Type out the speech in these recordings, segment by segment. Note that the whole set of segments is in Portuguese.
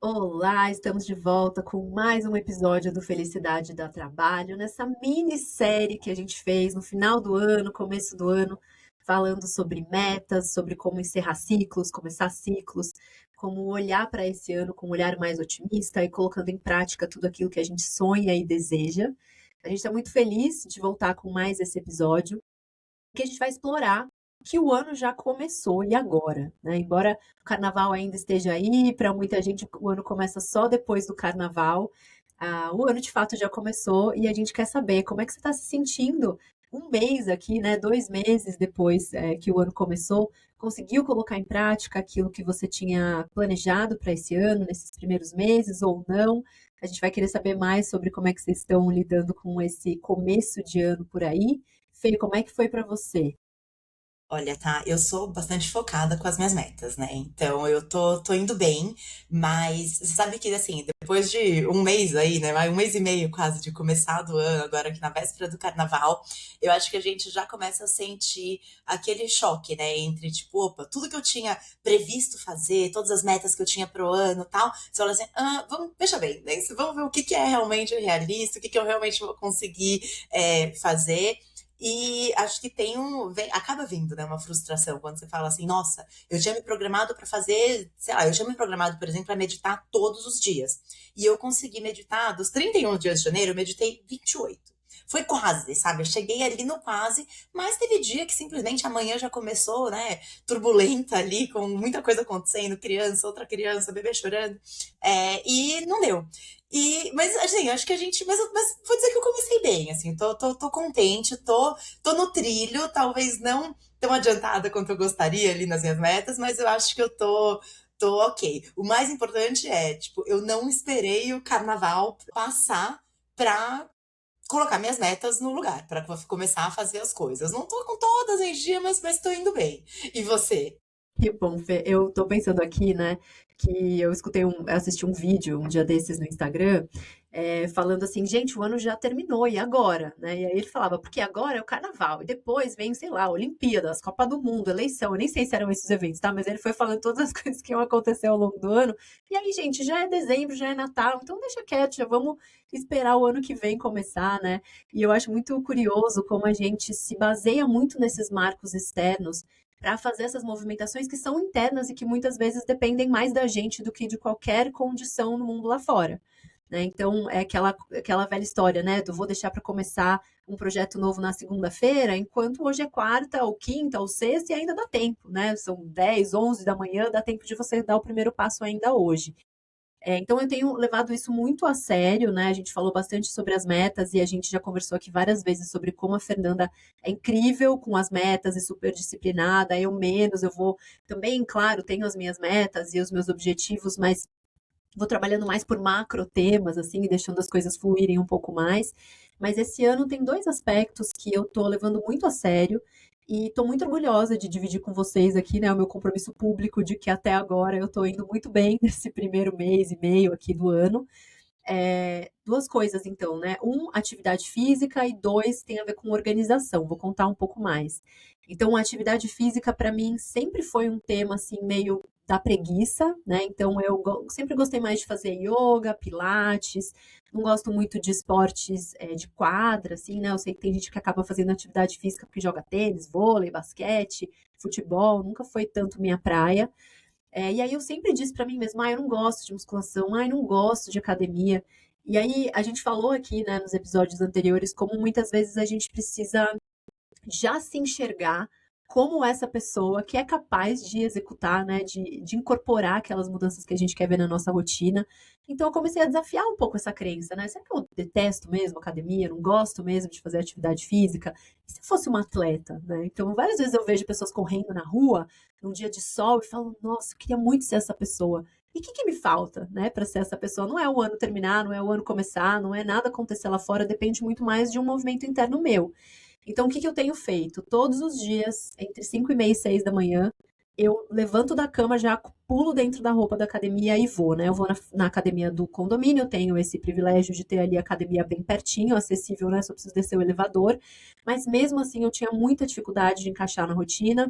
Olá, estamos de volta com mais um episódio do Felicidade dá Trabalho, nessa minissérie que a gente fez no final do ano, começo do ano, falando sobre metas, sobre como encerrar ciclos, começar ciclos, como olhar para esse ano com um olhar mais otimista e colocando em prática tudo aquilo que a gente sonha e deseja. A gente está muito feliz de voltar com mais esse episódio que a gente vai explorar que o ano já começou e agora, né? Embora o carnaval ainda esteja aí, para muita gente o ano começa só depois do carnaval. O ano de fato já começou e a gente quer saber como é que você está se sentindo um mês aqui, né? 2 meses depois que o ano começou, conseguiu colocar em prática aquilo que você tinha planejado para esse ano, nesses primeiros meses ou não? A gente vai querer saber mais sobre como é que vocês estão lidando com esse começo de ano por aí. Fê, como é que foi para você? Olha, tá, eu sou bastante focada com as minhas metas, né? Então eu tô indo bem, mas você sabe que, assim, depois de um mês aí, né? Um mês e meio quase de começar do ano, agora aqui na véspera do carnaval, eu acho que a gente já começa a sentir aquele choque, né? Entre, tipo, opa, tudo que eu tinha previsto fazer, todas as metas que eu tinha pro ano e tal, você fala assim, vamos, veja bem, né? Vamos ver o que que é realmente realista, o que que eu realmente vou conseguir fazer. E acho que acaba vindo, né, uma frustração quando você fala assim, nossa, eu tinha me programado para fazer, sei lá, eu tinha me programado, por exemplo, para meditar todos os dias. E eu consegui meditar, dos 31 dias de janeiro, eu meditei 28. Foi quase, sabe? Eu cheguei ali no quase, mas teve dia que simplesmente amanhã já começou, né, turbulenta ali, com muita coisa acontecendo, criança, outra criança, bebê chorando, e não deu. Mas assim, acho que a gente. Mas vou dizer que eu comecei bem, assim, tô contente, tô no trilho, talvez não tão adiantada quanto eu gostaria ali nas minhas metas, mas eu acho que eu tô ok. O mais importante é, tipo, eu não esperei o carnaval passar pra colocar minhas metas no lugar, pra começar a fazer as coisas. Não tô com todas em dia, mas tô indo bem. E você? Que bom, Fê. Eu tô pensando aqui, né, que eu assisti um vídeo um dia desses no Instagram, falando assim, gente, o ano já terminou, e agora? Né? E aí ele falava, porque agora é o carnaval, e depois vem, sei lá, Olimpíadas, Copa do Mundo, eleição, eu nem sei se eram esses eventos, tá? Mas ele foi falando todas as coisas que iam acontecer ao longo do ano, e aí, gente, já é dezembro, já é Natal, então deixa quieto, já vamos esperar o ano que vem começar, né? E eu acho muito curioso como a gente se baseia muito nesses marcos externos para fazer essas movimentações que são internas e que muitas vezes dependem mais da gente do que de qualquer condição no mundo lá fora. Né? Então, é aquela velha história, né? Do vou deixar para começar um projeto novo na segunda-feira, enquanto hoje é quarta, ou quinta, ou sexta, e ainda dá tempo, né? São 10, 11 da manhã, dá tempo de você dar o primeiro passo ainda hoje. Então, eu tenho levado isso muito a sério, né? A gente falou bastante sobre as metas e a gente já conversou aqui várias vezes sobre como a Fernanda é incrível com as metas e super disciplinada. Eu menos, eu vou também, claro, tenho as minhas metas e os meus objetivos, mas vou trabalhando mais por macro temas, assim, e deixando as coisas fluírem um pouco mais. Mas esse ano tem dois aspectos que eu tô levando muito a sério e tô muito orgulhosa de dividir com vocês aqui, né, o meu compromisso público de que até agora eu tô indo muito bem nesse primeiro mês e meio aqui do ano. Duas coisas, então, né? Atividade física e dois, tem a ver com organização. Vou contar um pouco mais. Então, a atividade física, para mim, sempre foi um tema, assim, meio da preguiça, né? Então, sempre gostei mais de fazer yoga, pilates, não gosto muito de esportes de quadra, assim, né? Eu sei que tem gente que acaba fazendo atividade física porque joga tênis, vôlei, basquete, futebol, nunca foi tanto minha praia. E aí eu sempre disse pra mim mesma, eu não gosto de musculação, eu não gosto de academia. E aí a gente falou aqui, né, nos episódios anteriores, como muitas vezes a gente precisa já se enxergar como essa pessoa que é capaz de executar, né, de incorporar aquelas mudanças que a gente quer ver na nossa rotina. Então eu comecei a desafiar um pouco essa crença, né? Será que eu detesto mesmo academia, não gosto mesmo de fazer atividade física? E se eu fosse uma atleta, né? Então várias vezes eu vejo pessoas correndo na rua, num dia de sol, e falo, nossa, eu queria muito ser essa pessoa. E o que, que me falta, né, para ser essa pessoa? Não é o ano terminar, não é o ano começar, não é nada acontecer lá fora, depende muito mais de um movimento interno meu. Então, o que que eu tenho feito? Todos os dias, entre 5 e meia e 6 da manhã, eu levanto da cama, já pulo dentro da roupa da academia e vou, né? Eu vou na academia do condomínio, eu tenho esse privilégio de ter ali a academia bem pertinho, acessível, né? Só preciso descer o elevador. Mas mesmo assim, eu tinha muita dificuldade de encaixar na rotina.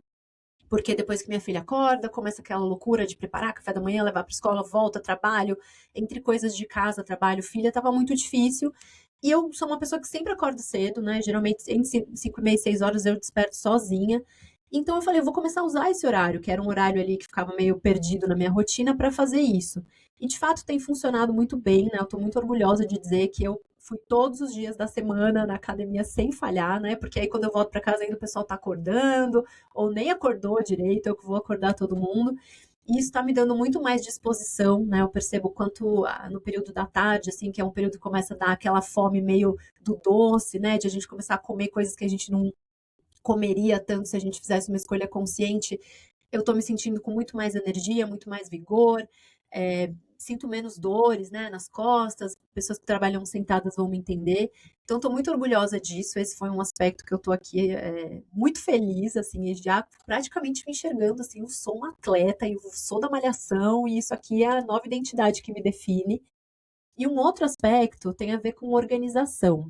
porque depois que minha filha acorda, começa aquela loucura de preparar café da manhã, levar para escola, volta, trabalho, entre coisas de casa, trabalho, filha, estava muito difícil. E eu sou uma pessoa que sempre acordo cedo, né? Geralmente entre 5 e meia e 6 horas eu desperto sozinha. Então eu falei, eu vou começar a usar esse horário, que era um horário ali que ficava meio perdido na minha rotina, para fazer isso. E de fato tem funcionado muito bem, né? Eu tô muito orgulhosa de dizer que eu fui todos os dias da semana na academia sem falhar, né? Porque aí quando eu volto para casa ainda o pessoal tá acordando, ou nem acordou direito, eu que vou acordar todo mundo. E isso está me dando muito mais disposição, né? Eu percebo quanto no período da tarde, assim, que é um período que começa a dar aquela fome meio do doce, né? De a gente começar a comer coisas que a gente não comeria tanto se a gente fizesse uma escolha consciente. Eu tô me sentindo com muito mais energia, muito mais vigor, sinto menos dores, né, nas costas, pessoas que trabalham sentadas vão me entender. Então, tô muito orgulhosa disso. Esse foi um aspecto que eu tô aqui muito feliz, assim, e já praticamente me enxergando, assim, eu sou um atleta, eu sou da malhação, e isso aqui é a nova identidade que me define. E um outro aspecto tem a ver com organização.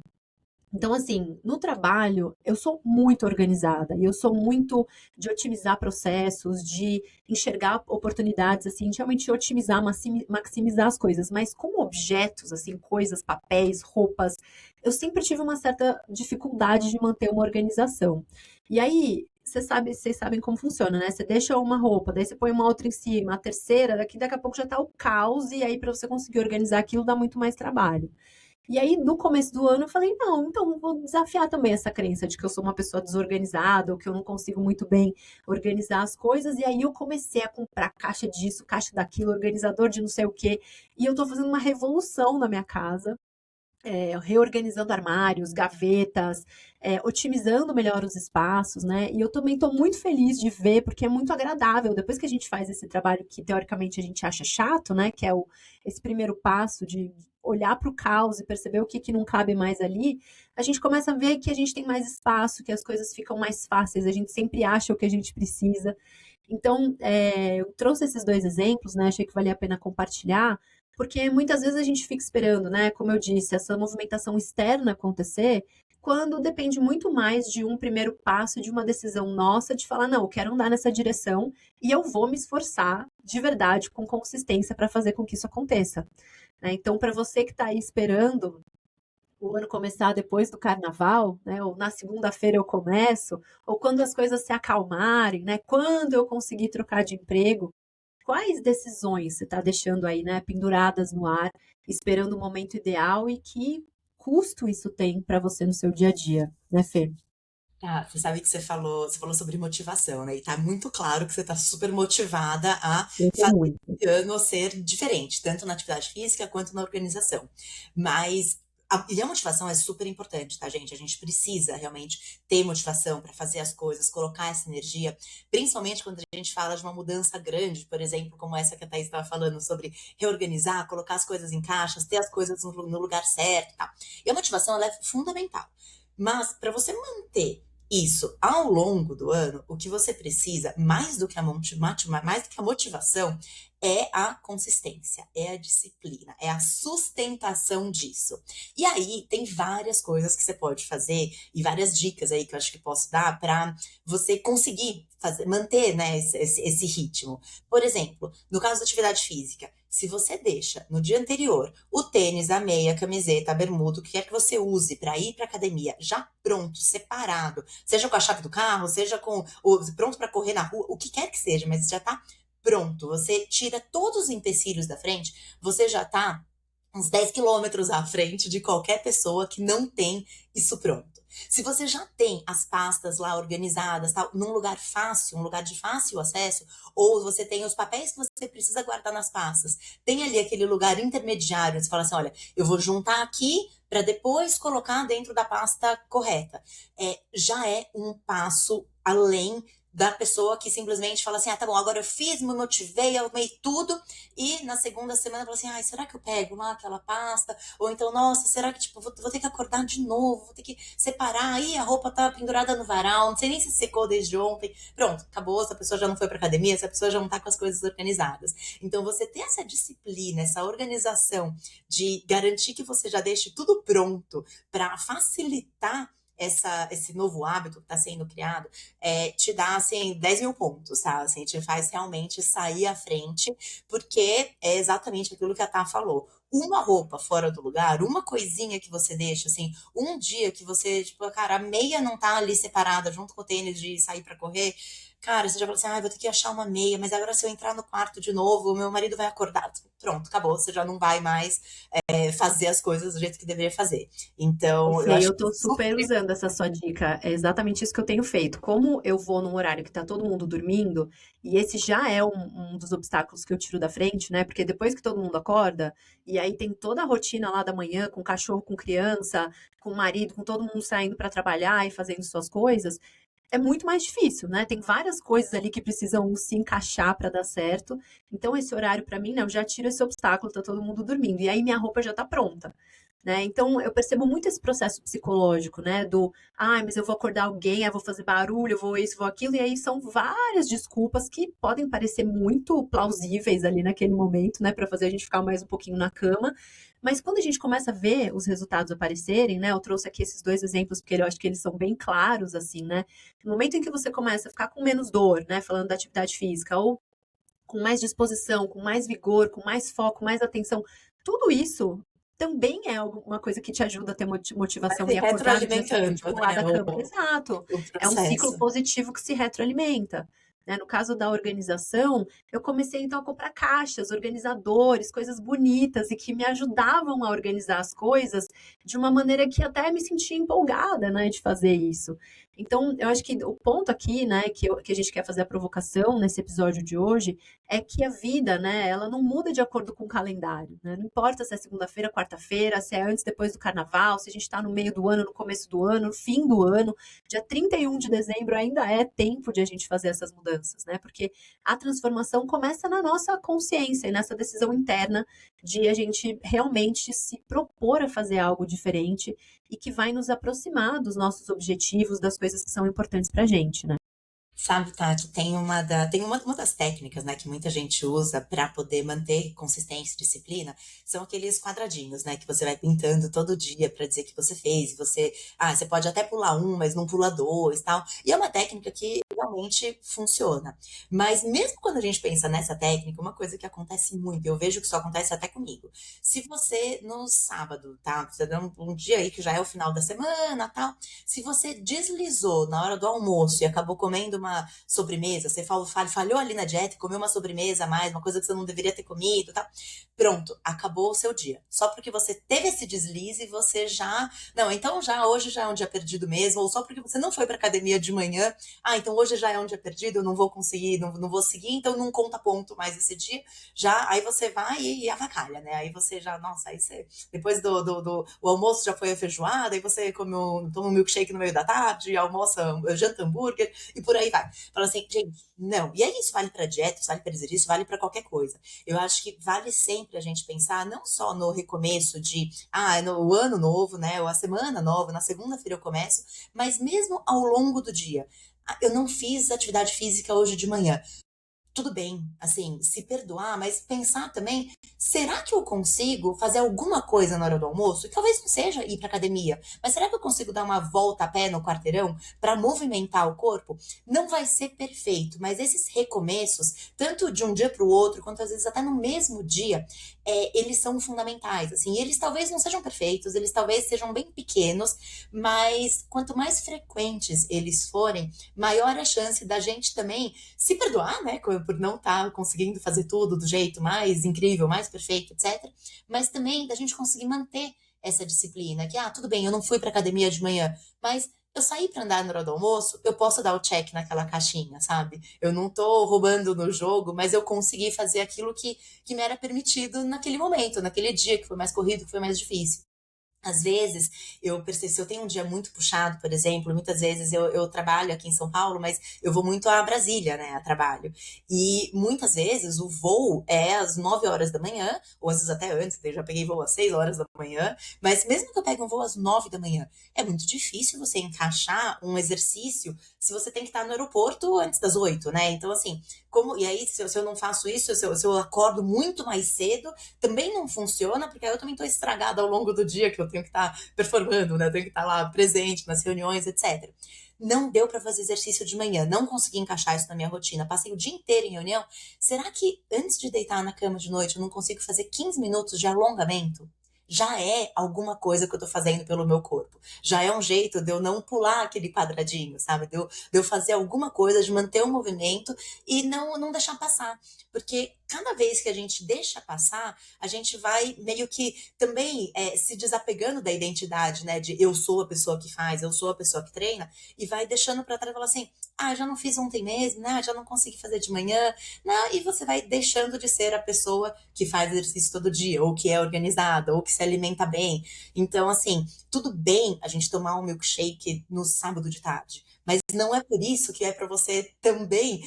Então, assim, no trabalho, eu sou muito organizada e eu sou muito de otimizar processos, de enxergar oportunidades, assim, de realmente otimizar, maximizar as coisas. Mas com objetos, assim, coisas, papéis, roupas, eu sempre tive uma certa dificuldade de manter uma organização. E aí, vocês sabem como funciona, né? Você deixa uma roupa, daí você põe uma outra em cima, a terceira, daqui a pouco já tá o caos, e aí para você conseguir organizar aquilo dá muito mais trabalho. E aí, no começo do ano, eu falei, não, então vou desafiar também essa crença de que eu sou uma pessoa desorganizada, ou que eu não consigo muito bem organizar as coisas. E aí eu comecei a comprar caixa disso, caixa daquilo, organizador de não sei o quê. E eu tô fazendo uma revolução na minha casa, reorganizando armários, gavetas, otimizando melhor os espaços, né? E eu também estou muito feliz de ver, porque é muito agradável. Depois que a gente faz esse trabalho que teoricamente a gente acha chato, né? Que é esse primeiro passo de olhar para o caos e perceber o que, que não cabe mais ali, a gente começa a ver que a gente tem mais espaço, que as coisas ficam mais fáceis, a gente sempre acha o que a gente precisa. Então, eu trouxe esses dois exemplos, né? Achei que valia a pena compartilhar, porque muitas vezes a gente fica esperando, né? Como eu disse, essa movimentação externa acontecer, quando depende muito mais de um primeiro passo, de uma decisão nossa, de falar, não, eu quero andar nessa direção e eu vou me esforçar de verdade, com consistência, para fazer com que isso aconteça. Né? Então, para você que está aí esperando o ano começar depois do carnaval, né? Ou na segunda-feira eu começo, ou quando as coisas se acalmarem, né? Quando eu conseguir trocar de emprego, quais decisões você está deixando aí, né? Penduradas no ar, esperando o momento ideal e que custo isso tem para você no seu dia a dia, né, Fê? Ah, você sabe que você falou sobre motivação, né? E tá muito claro que você tá super motivada a Eu tô fazer muito. esse ano ser diferente, tanto na atividade física quanto na organização. Mas e a motivação é super importante, tá, gente? A gente precisa realmente ter motivação para fazer as coisas, colocar essa energia, principalmente quando a gente fala de uma mudança grande, por exemplo, como essa que a Thaís estava falando, sobre reorganizar, colocar as coisas em caixas, ter as coisas no lugar certo e tal. E a motivação, ela é fundamental. Mas para você manter isso ao longo do ano, o que você precisa, mais do que a motivação, é a consistência, é a disciplina, é a sustentação disso. E aí tem várias coisas que você pode fazer e várias dicas aí que eu acho que posso dar para você conseguir fazer, manter, né, esse ritmo. Por exemplo, no caso da atividade física, se você deixa no dia anterior o tênis, a meia, a camiseta, a bermuda, o que quer que você use para ir para academia, já pronto, separado, seja com a chave do carro, seja com pronto para correr na rua, o que quer que seja, mas já tá pronto. Você tira todos os empecilhos da frente, você já tá uns 10 quilômetros à frente de qualquer pessoa que não tem isso pronto. Se você já tem as pastas lá organizadas, tal, num lugar fácil, um lugar de fácil acesso, ou você tem os papéis que você precisa guardar nas pastas, tem ali aquele lugar intermediário, você fala assim, olha, eu vou juntar aqui para depois colocar dentro da pasta correta. Já é um passo além da pessoa que simplesmente fala assim, ah, tá bom, agora eu fiz, me motivei, eu amei tudo, e na segunda semana fala assim, ai, será que eu pego lá aquela pasta? Ou então, nossa, será que, tipo, vou ter que acordar de novo, vou ter que separar, aí a roupa tá pendurada no varal, não sei nem se secou desde ontem, pronto, acabou, essa pessoa já não foi pra academia, essa pessoa já não tá com as coisas organizadas. Então, você ter essa disciplina, essa organização de garantir que você já deixe tudo pronto para facilitar esse novo hábito que está sendo criado te dá, assim, 10 mil pontos, tá? Assim, te faz realmente sair à frente, porque é exatamente aquilo que a Tá falou. Uma roupa fora do lugar, uma coisinha que você deixa, assim, um dia que você, tipo, cara, a meia não tá ali separada junto com o tênis de sair pra correr, cara, você já fala assim, ah, vou ter que achar uma meia, mas agora se eu entrar no quarto de novo, meu marido vai acordar. Pronto, acabou, você já não vai mais fazer as coisas do jeito que deveria fazer. Ô, Então, eu Fê, acho eu que tô super super. usando essa sua dica. É exatamente isso que eu tenho feito. Como eu vou num horário que tá todo mundo dormindo, e esse já é um dos obstáculos que eu tiro da frente, né? Porque depois que todo mundo acorda, e aí tem toda a rotina lá da manhã, com cachorro, com criança, com marido, com todo mundo saindo para trabalhar e fazendo suas coisas, é muito mais difícil, né? Tem várias coisas ali que precisam se encaixar para dar certo. Então, esse horário, para mim, né, eu já tiro esse obstáculo, tá todo mundo dormindo. E aí minha roupa já tá pronta. Né? Então, eu percebo muito esse processo psicológico, né? Do, ai, mas eu vou acordar alguém, eu vou fazer barulho, eu vou isso, vou aquilo, e aí são várias desculpas que podem parecer muito plausíveis ali naquele momento, né? Para fazer a gente ficar mais um pouquinho na cama. Mas quando a gente começa a ver os resultados aparecerem, né? Eu trouxe aqui esses dois exemplos, porque eu acho que eles são bem claros, assim, né? No momento em que você começa a ficar com menos dor, né? Falando da atividade física, ou com mais disposição, com mais vigor, com mais foco, mais atenção, tudo isso também é alguma coisa que te ajuda a ter Vai motivação se e acordar no dia retroalimentando, seguinte, pular né? da cama. Exato. O É um ciclo processo. positivo que se retroalimenta. Né? No caso da organização, eu comecei então a comprar caixas, organizadores, coisas bonitas e que me ajudavam a organizar as coisas de uma maneira que até me sentia empolgada, né, de fazer isso. Então, eu acho que o ponto aqui, né, que a gente quer fazer a provocação nesse episódio de hoje, é que a vida, né, ela não muda de acordo com o calendário, né? Não importa se é segunda-feira, quarta-feira, se é antes, depois do carnaval, se a gente está no meio do ano, no começo do ano, no fim do ano, dia 31 de dezembro ainda é tempo de a gente fazer essas mudanças, né? Porque a transformação começa na nossa consciência e nessa decisão interna de a gente realmente se propor a fazer algo diferente e que vai nos aproximar dos nossos objetivos, das coisas que são importantes pra gente, né? Sabe, Tati, tem uma das técnicas, né, que muita gente usa para poder manter consistência e disciplina, são aqueles quadradinhos, né, que você vai pintando todo dia para dizer que você fez, e você pode até pular um, mas não pula dois, tal. E é uma técnica que realmente funciona. Mas mesmo quando a gente pensa nessa técnica, uma coisa que acontece muito, eu vejo que isso acontece até comigo. Se você no sábado, tá, você dá um dia aí que já é o final da semana, tal, se você deslizou na hora do almoço e acabou comendo uma sobremesa, você falhou ali na dieta e comeu uma sobremesa a mais, uma coisa que você não deveria ter comido, tá? Pronto, acabou o seu dia. Só porque você teve esse deslize, você já. Não, então já hoje já é um dia perdido mesmo, ou só porque você não foi pra academia de manhã, ah, então hoje já é um dia perdido, eu não vou conseguir, não vou seguir, então não conta ponto mais esse dia. Já, aí você vai e avacalha, né? Aí você já, nossa, aí você. Depois o almoço já foi a feijoada, aí você toma um milkshake no meio da tarde, almoça, janta hambúrguer, e por aí vai. Fala assim, gente, não. E aí isso vale para dieta, isso vale para exercício, vale para qualquer coisa. Eu acho que vale sempre a gente pensar não só no recomeço de, no ano novo, né, ou a semana nova, na segunda-feira eu começo, mas mesmo ao longo do dia. Ah, eu não fiz atividade física hoje de manhã. Tudo bem, assim, se perdoar, mas pensar também, será que eu consigo fazer alguma coisa na hora do almoço? Que talvez não seja ir para academia, mas será que eu consigo dar uma volta a pé no quarteirão para movimentar o corpo? Não vai ser perfeito, mas esses recomeços, tanto de um dia para o outro, quanto às vezes até no mesmo dia, eles são fundamentais, assim, eles talvez não sejam perfeitos, eles talvez sejam bem pequenos, mas quanto mais frequentes eles forem, maior a chance da gente também se perdoar, né, por não estar conseguindo fazer tudo do jeito mais incrível, mais perfeito, etc. Mas também da gente conseguir manter essa disciplina, que, tudo bem, eu não fui para academia de manhã, mas eu saí para andar na hora do almoço, eu posso dar o check naquela caixinha, sabe? Eu não tô roubando no jogo, mas eu consegui fazer aquilo que me era permitido naquele momento, naquele dia que foi mais corrido, que foi mais difícil. Às vezes, eu percebo, se eu tenho um dia muito puxado, por exemplo, muitas vezes eu trabalho aqui em São Paulo, mas eu vou muito a Brasília, né, a trabalho. E muitas vezes o voo é às 9 horas da manhã, ou às vezes até antes, eu já peguei voo às 6 horas da manhã, mas mesmo que eu pegue um voo às 9 da manhã, é muito difícil você encaixar um exercício se você tem que estar no aeroporto antes das 8, né? Então, assim, e aí, se eu não faço isso, se eu acordo muito mais cedo, também não funciona, porque aí eu também estou estragada ao longo do dia, que eu tenho que estar performando, né? Eu tenho que estar lá presente nas reuniões, etc. Não deu para fazer exercício de manhã, não consegui encaixar isso na minha rotina. Passei o dia inteiro em reunião. Será que antes de deitar na cama de noite eu não consigo fazer 15 minutos de alongamento? Já é alguma coisa que eu tô fazendo pelo meu corpo. Já é um jeito de eu não pular aquele quadradinho, sabe? De eu fazer alguma coisa, de manter o movimento e não deixar passar. Porque cada vez que a gente deixa passar, a gente vai meio que também se desapegando da identidade, né? De eu sou a pessoa que faz, eu sou a pessoa que treina, e vai deixando para trás e fala assim: ah, já não fiz ontem mesmo, né? Já não consegui fazer de manhã, né? E você vai deixando de ser a pessoa que faz exercício todo dia, ou que é organizada, ou que se alimenta bem. Então, assim, tudo bem a gente tomar um milkshake no sábado de tarde. Mas não é por isso que é para você também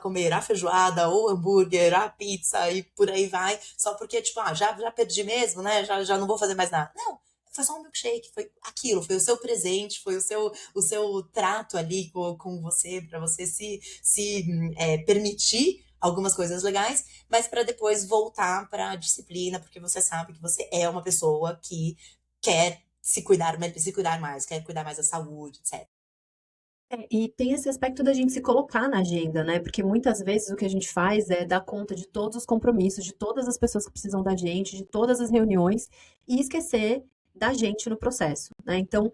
comer a feijoada, ou hambúrguer, a pizza e por aí vai, só porque, tipo, já perdi mesmo, né? Já não vou fazer mais nada. Não, foi só um milkshake, foi aquilo, foi o seu presente, foi o seu trato ali com você, para você se permitir algumas coisas legais, mas para depois voltar para a disciplina, porque você sabe que você é uma pessoa que quer se cuidar mais, quer cuidar mais da saúde, etc. E tem esse aspecto da gente se colocar na agenda, né? Porque muitas vezes o que a gente faz é dar conta de todos os compromissos, de todas as pessoas que precisam da gente, de todas as reuniões, e esquecer da gente no processo, né? Então,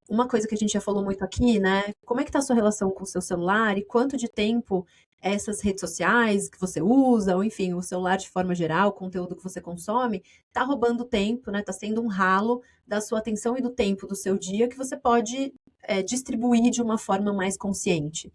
uma coisa que a gente já falou muito aqui, né? Como é que tá a sua relação com o seu celular e quanto de tempo essas redes sociais que você usa, ou enfim, o celular de forma geral, o conteúdo que você consome, tá roubando tempo, né? Tá sendo um ralo da sua atenção e do tempo do seu dia que você pode distribuir de uma forma mais consciente.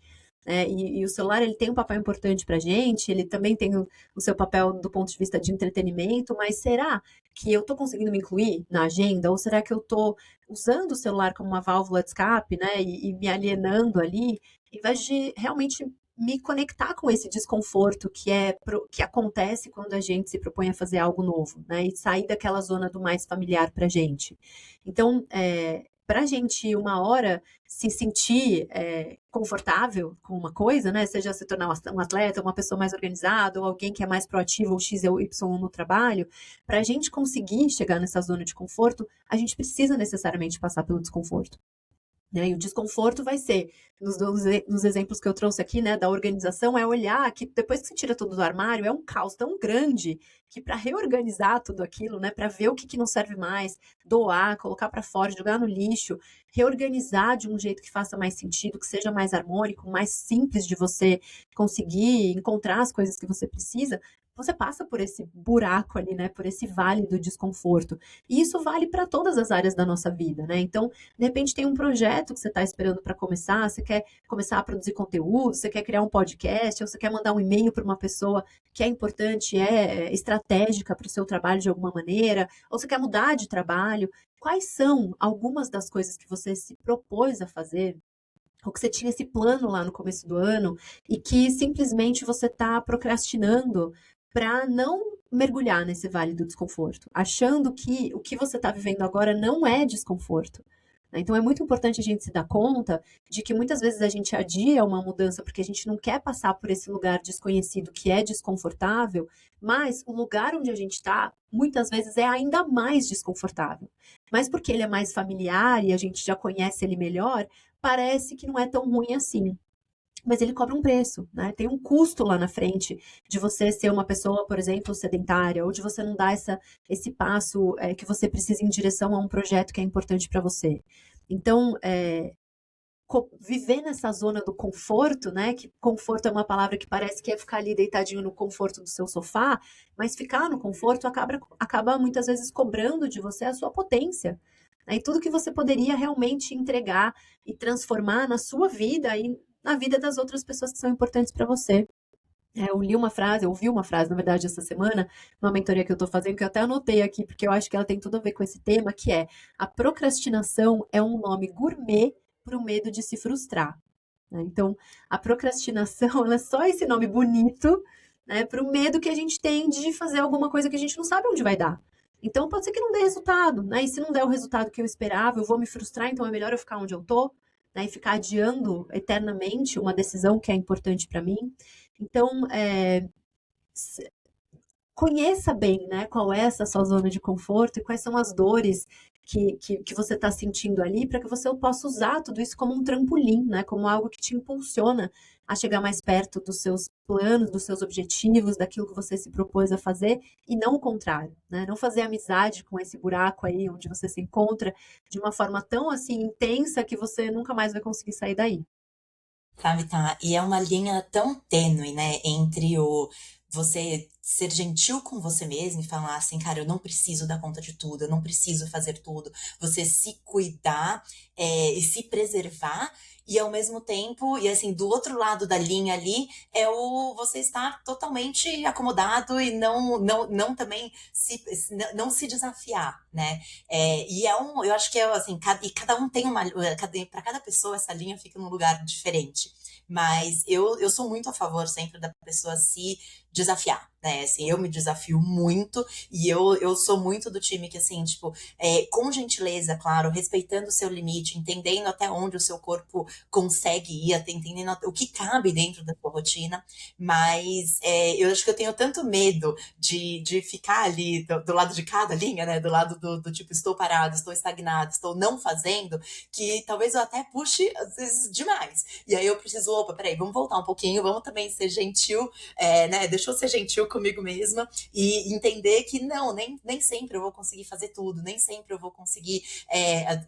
E o celular ele tem um papel importante para a gente, ele também tem o seu papel do ponto de vista de entretenimento, mas será que eu estou conseguindo me incluir na agenda? Ou será que eu estou usando o celular como uma válvula de escape, né, e me alienando ali, em vez de realmente me conectar com esse desconforto que acontece quando a gente se propõe a fazer algo novo, né, e sair daquela zona do mais familiar para a gente. Então, para a gente, uma hora, se sentir confortável com uma coisa, né? Seja se tornar um atleta, uma pessoa mais organizada, ou alguém que é mais proativo, ou X ou Y no trabalho, para a gente conseguir chegar nessa zona de conforto, a gente precisa necessariamente passar pelo desconforto. Né? E o desconforto vai ser, nos exemplos que eu trouxe aqui, né, da organização, é olhar que depois que você tira tudo do armário, é um caos tão grande que para reorganizar tudo aquilo, né, para ver o que não serve mais, doar, colocar para fora, jogar no lixo, reorganizar de um jeito que faça mais sentido, que seja mais harmônico, mais simples de você conseguir encontrar as coisas que você precisa, você passa por esse buraco ali, né, por esse vale do desconforto. E isso vale para todas as áreas da nossa vida, né? Então, de repente tem um projeto que você está esperando para começar, você quer começar a produzir conteúdo, você quer criar um podcast, ou você quer mandar um e-mail para uma pessoa que é importante, estratégica para o seu trabalho de alguma maneira, ou você quer mudar de trabalho. Quais são algumas das coisas que você se propôs a fazer, ou que você tinha esse plano lá no começo do ano, e que simplesmente você está procrastinando para não mergulhar nesse vale do desconforto, achando que o que você está vivendo agora não é desconforto. Né? Então é muito importante a gente se dar conta de que muitas vezes a gente adia uma mudança porque a gente não quer passar por esse lugar desconhecido que é desconfortável, mas o lugar onde a gente está muitas vezes é ainda mais desconfortável. Mas porque ele é mais familiar e a gente já conhece ele melhor, parece que não é tão ruim assim. Mas ele cobra um preço, né? Tem um custo lá na frente de você ser uma pessoa, por exemplo, sedentária, ou de você não dar esse passo que você precisa em direção a um projeto que é importante para você. Então, viver nessa zona do conforto, né? Que conforto é uma palavra que parece que é ficar ali deitadinho no conforto do seu sofá, mas ficar no conforto acaba muitas vezes cobrando de você a sua potência. Né? E tudo que você poderia realmente entregar e transformar na sua vida e na vida das outras pessoas que são importantes para você. Eu ouvi uma frase, na verdade, essa semana, numa mentoria que eu estou fazendo, que eu até anotei aqui, porque eu acho que ela tem tudo a ver com esse tema, que é: a procrastinação é um nome gourmet para o medo de se frustrar. Né? Então, a procrastinação ela é só esse nome bonito, né, para o medo que a gente tem de fazer alguma coisa que a gente não sabe onde vai dar. Então, pode ser que não dê resultado, né? E se não der o resultado que eu esperava, eu vou me frustrar, então é melhor eu ficar onde eu tô, né? E ficar adiando eternamente uma decisão que é importante para mim. Então, conheça bem, né, qual é essa sua zona de conforto e quais são as dores que você está sentindo ali, para que você possa usar tudo isso como um trampolim, né, como algo que te impulsiona a chegar mais perto dos seus planos, dos seus objetivos, daquilo que você se propôs a fazer, e não o contrário, né? Não fazer amizade com esse buraco aí onde você se encontra de uma forma tão assim intensa que você nunca mais vai conseguir sair daí. Sabe, tá? E é uma linha tão tênue, né, entre o você ser gentil com você mesmo e falar assim, cara, eu não preciso dar conta de tudo, eu não preciso fazer tudo. Você se cuidar, e se preservar, e ao mesmo tempo, e assim, do outro lado da linha ali, é o você estar totalmente acomodado e não também não se desafiar, né? E eu acho que é assim, e cada um tem para cada pessoa essa linha fica num lugar diferente. Mas eu sou muito a favor sempre da pessoa se desafiar, né? Assim, eu me desafio muito e eu sou muito do time que, assim, tipo, com gentileza, claro, respeitando o seu limite, entendendo até onde o seu corpo consegue ir, até entendendo o que cabe dentro da sua rotina, mas eu acho que eu tenho tanto medo de ficar ali do lado de cada linha, né? Do lado do tipo, estou parado, estou estagnado, estou não fazendo, que talvez eu até puxe, às vezes, demais. E aí eu preciso, opa, peraí, vamos voltar um pouquinho, vamos também ser gentil, né? Deixa eu ser gentil comigo mesma e entender que não, nem sempre eu vou conseguir fazer tudo, nem sempre eu vou conseguir,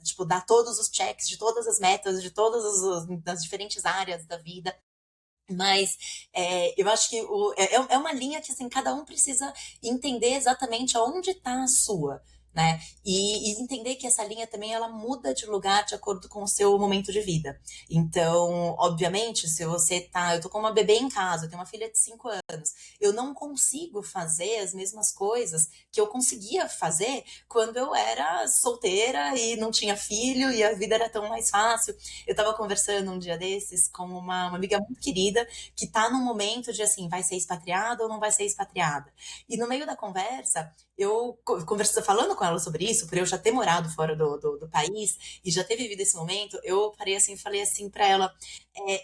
tipo, dar todos os checks de todas as metas, de todas das diferentes áreas da vida. Mas eu acho que é uma linha que assim, cada um precisa entender exatamente aonde está a sua, né? E entender que essa linha também ela muda de lugar de acordo com o seu momento de vida. Então, obviamente, se você tá. Eu tô com uma bebê em casa, eu tenho uma filha de 5 anos, eu não consigo fazer as mesmas coisas que eu conseguia fazer quando eu era solteira e não tinha filho e a vida era tão mais fácil. Eu estava conversando um dia desses com uma amiga muito querida que está num momento de assim, vai ser expatriada ou não vai ser expatriada. E no meio da conversa, eu conversando, falando com ela sobre isso, por eu já ter morado fora do país e já ter vivido esse momento, eu parei assim, falei assim para ela: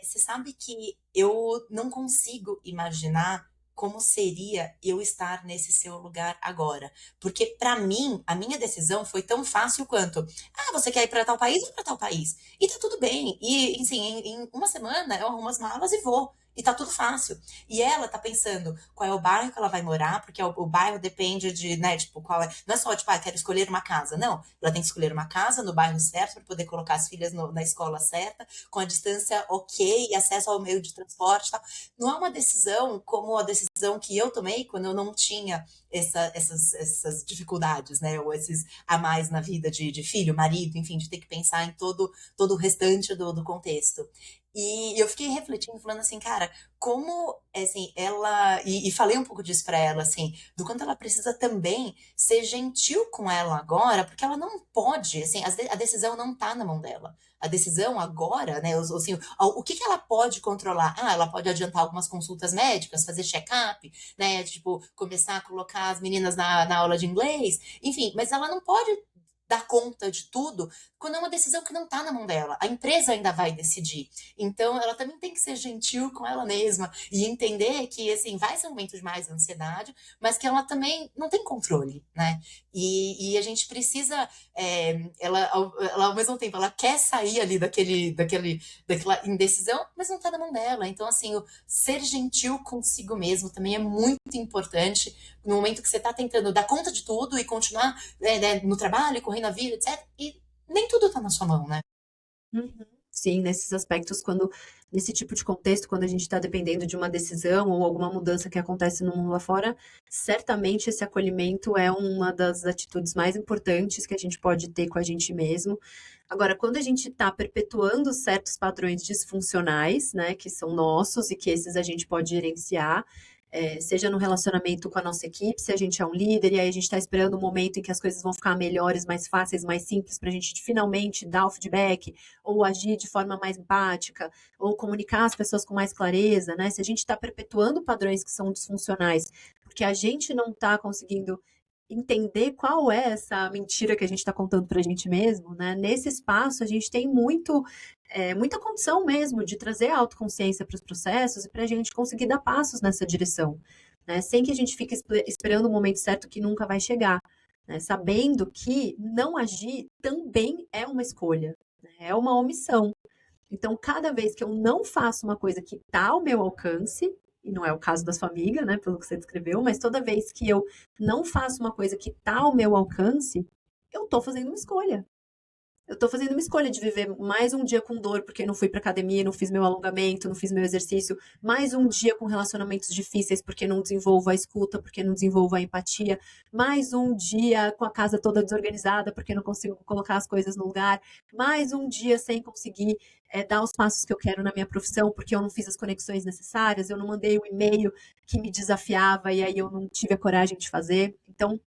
você sabe que eu não consigo imaginar como seria eu estar nesse seu lugar agora. Porque para mim, a minha decisão foi tão fácil quanto, você quer ir para tal país ou para tal país? E tá tudo bem. E, assim, em uma semana eu arrumo as malas e vou. E tá tudo fácil. E ela tá pensando qual é o bairro que ela vai morar, porque o bairro depende de, né, tipo, qual é. Não é só, tipo, quero escolher uma casa. Não. Ela tem que escolher uma casa no bairro certo para poder colocar as filhas na escola certa, com a distância ok e acesso ao meio de transporte e tal. Não é uma decisão como a decisão que eu tomei quando eu não tinha essas dificuldades, né? Ou esses a mais na vida de filho, marido, enfim, de ter que pensar em todo o restante do contexto. E eu fiquei refletindo, falando assim, cara, como, assim, ela. E falei um pouco disso pra ela, assim, do quanto ela precisa também ser gentil com ela agora, porque ela não pode, assim, a decisão não tá na mão dela. A decisão agora, né, assim, o que que ela pode controlar? Ela pode adiantar algumas consultas médicas, fazer check-up, né, tipo, começar a colocar as meninas na aula de inglês, enfim, mas ela não pode dar conta de tudo quando é uma decisão que não está na mão dela. A empresa ainda vai decidir. Então, ela também tem que ser gentil com ela mesma e entender que, assim, vai ser um momento de mais ansiedade, mas que ela também não tem controle, né? E a gente precisa, ela, ao mesmo tempo, ela quer sair ali daquela indecisão, mas não está na mão dela. Então, assim, o ser gentil consigo mesmo também é muito importante no momento que você está tentando dar conta de tudo e continuar, né, no trabalho, correndo a vida, etc. E nem tudo tá na sua mão, né? Uhum. Sim, nesses aspectos, quando nesse tipo de contexto, quando a gente está dependendo de uma decisão ou alguma mudança que acontece no mundo lá fora, certamente esse acolhimento é uma das atitudes mais importantes que a gente pode ter com a gente mesmo. Agora, quando a gente está perpetuando certos padrões disfuncionais, né, que são nossos e que esses a gente pode gerenciar, seja no relacionamento com a nossa equipe, se a gente é um líder e aí a gente está esperando um momento em que as coisas vão ficar melhores, mais fáceis, mais simples, para a gente finalmente dar o feedback, ou agir de forma mais empática, ou comunicar as pessoas com mais clareza, né? Se a gente está perpetuando padrões que são disfuncionais, porque a gente não está conseguindo entender qual é essa mentira que a gente está contando para a gente mesmo, né? Nesse espaço, a gente tem muita condição mesmo de trazer a autoconsciência para os processos e para a gente conseguir dar passos nessa direção. né? Sem que a gente fique esperando o momento certo que nunca vai chegar, né? Sabendo que não agir também é uma escolha, né? É uma omissão. Então, cada vez que eu não faço uma coisa que está ao meu alcance, e não é o caso da sua amiga, né, pelo que você descreveu, mas toda vez que eu não faço uma coisa que está ao meu alcance, eu estou fazendo uma escolha. Eu tô fazendo uma escolha de viver mais um dia com dor porque não fui pra academia, não fiz meu alongamento, não fiz meu exercício, mais um dia com relacionamentos difíceis porque não desenvolvo a escuta, porque não desenvolvo a empatia, mais um dia com a casa toda desorganizada porque não consigo colocar as coisas no lugar, mais um dia sem conseguir dar os passos que eu quero na minha profissão porque eu não fiz as conexões necessárias, eu não mandei o e-mail que me desafiava e aí eu não tive a coragem de fazer. Então,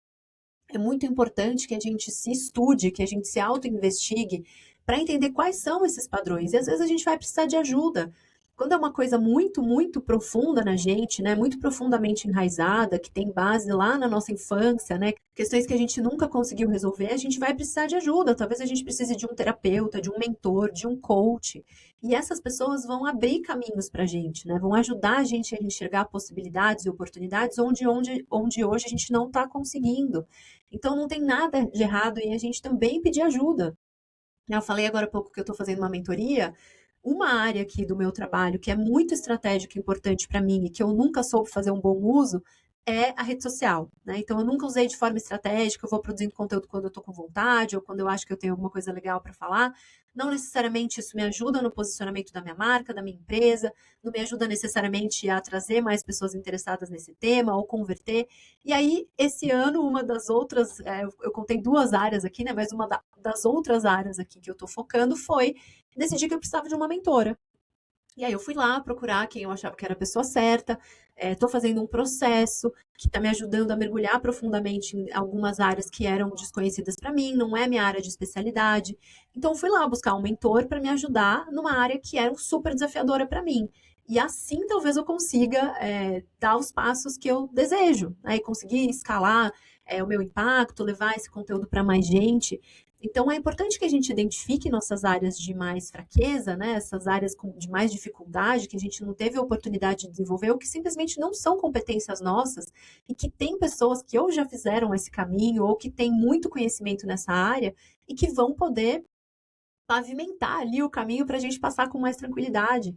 é muito importante que a gente se estude, que a gente se auto-investigue para entender quais são esses padrões. E às vezes a gente vai precisar de ajuda. Quando é uma coisa muito, muito profunda na gente, né, muito profundamente enraizada, que tem base lá na nossa infância, né, questões que a gente nunca conseguiu resolver, a gente vai precisar de ajuda. Talvez a gente precise de um terapeuta, de um mentor, de um coach. E essas pessoas vão abrir caminhos para a gente, né, vão ajudar a gente a enxergar possibilidades e oportunidades onde hoje a gente não está conseguindo. Então não tem nada de errado em a gente também pedir ajuda. Eu falei agora há pouco que eu estou fazendo uma mentoria. Uma área aqui do meu trabalho que é muito estratégica e importante para mim e que eu nunca soube fazer um bom uso é a rede social, né? Então eu nunca usei de forma estratégica, eu vou produzindo conteúdo quando eu estou com vontade ou quando eu acho que eu tenho alguma coisa legal para falar. Não necessariamente isso me ajuda no posicionamento da minha marca, da minha empresa, não me ajuda necessariamente a trazer mais pessoas interessadas nesse tema ou converter. E aí, esse ano, uma das outras, eu contei duas áreas aqui, né? Mas uma das outras áreas aqui que eu estou focando foi decidir que eu precisava de uma mentora. E aí eu fui lá procurar quem eu achava que era a pessoa certa. Estou fazendo um processo que está me ajudando a mergulhar profundamente em algumas áreas que eram desconhecidas para mim, não é minha área de especialidade. Então fui lá buscar um mentor para me ajudar numa área que era super desafiadora para mim. E assim talvez eu consiga dar os passos que eu desejo, né? E conseguir escalar o meu impacto, levar esse conteúdo para mais gente. Então, é importante que a gente identifique nossas áreas de mais fraqueza, né? Essas áreas de mais dificuldade, que a gente não teve a oportunidade de desenvolver, ou que simplesmente não são competências nossas, e que tem pessoas que ou já fizeram esse caminho, ou que têm muito conhecimento nessa área, e que vão poder pavimentar ali o caminho para a gente passar com mais tranquilidade,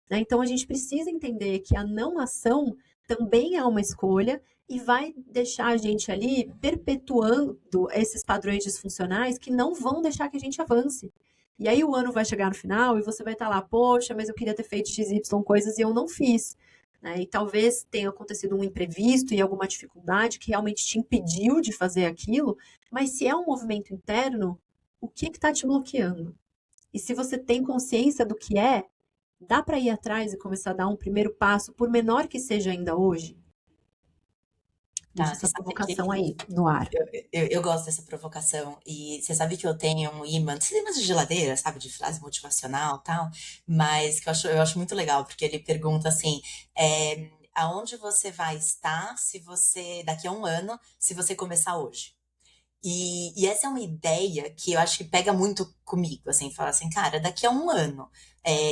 né? Então, a gente precisa entender que a não ação também é uma escolha e vai deixar a gente ali perpetuando esses padrões disfuncionais que não vão deixar que a gente avance. E aí o ano vai chegar no final e você vai estar lá, poxa, mas eu queria ter feito XY coisas e eu não fiz. Né? E talvez tenha acontecido um imprevisto e alguma dificuldade que realmente te impediu de fazer aquilo, mas se é um movimento interno, o que está te bloqueando? E se você tem consciência do que é, dá para ir atrás e começar a dar um primeiro passo, por menor que seja ainda hoje? Deixa Tá, essa você sabe que provocação aí no ar. eu gosto dessa provocação. E você sabe que eu tenho um imã, esses imãs de geladeira, sabe, de frase motivacional e tal, mas que eu acho muito legal, porque ele pergunta assim: aonde você vai estar se você, daqui a um ano, se você começar hoje? E essa é uma ideia que eu acho que pega muito comigo, assim, fala assim, cara, daqui a um ano,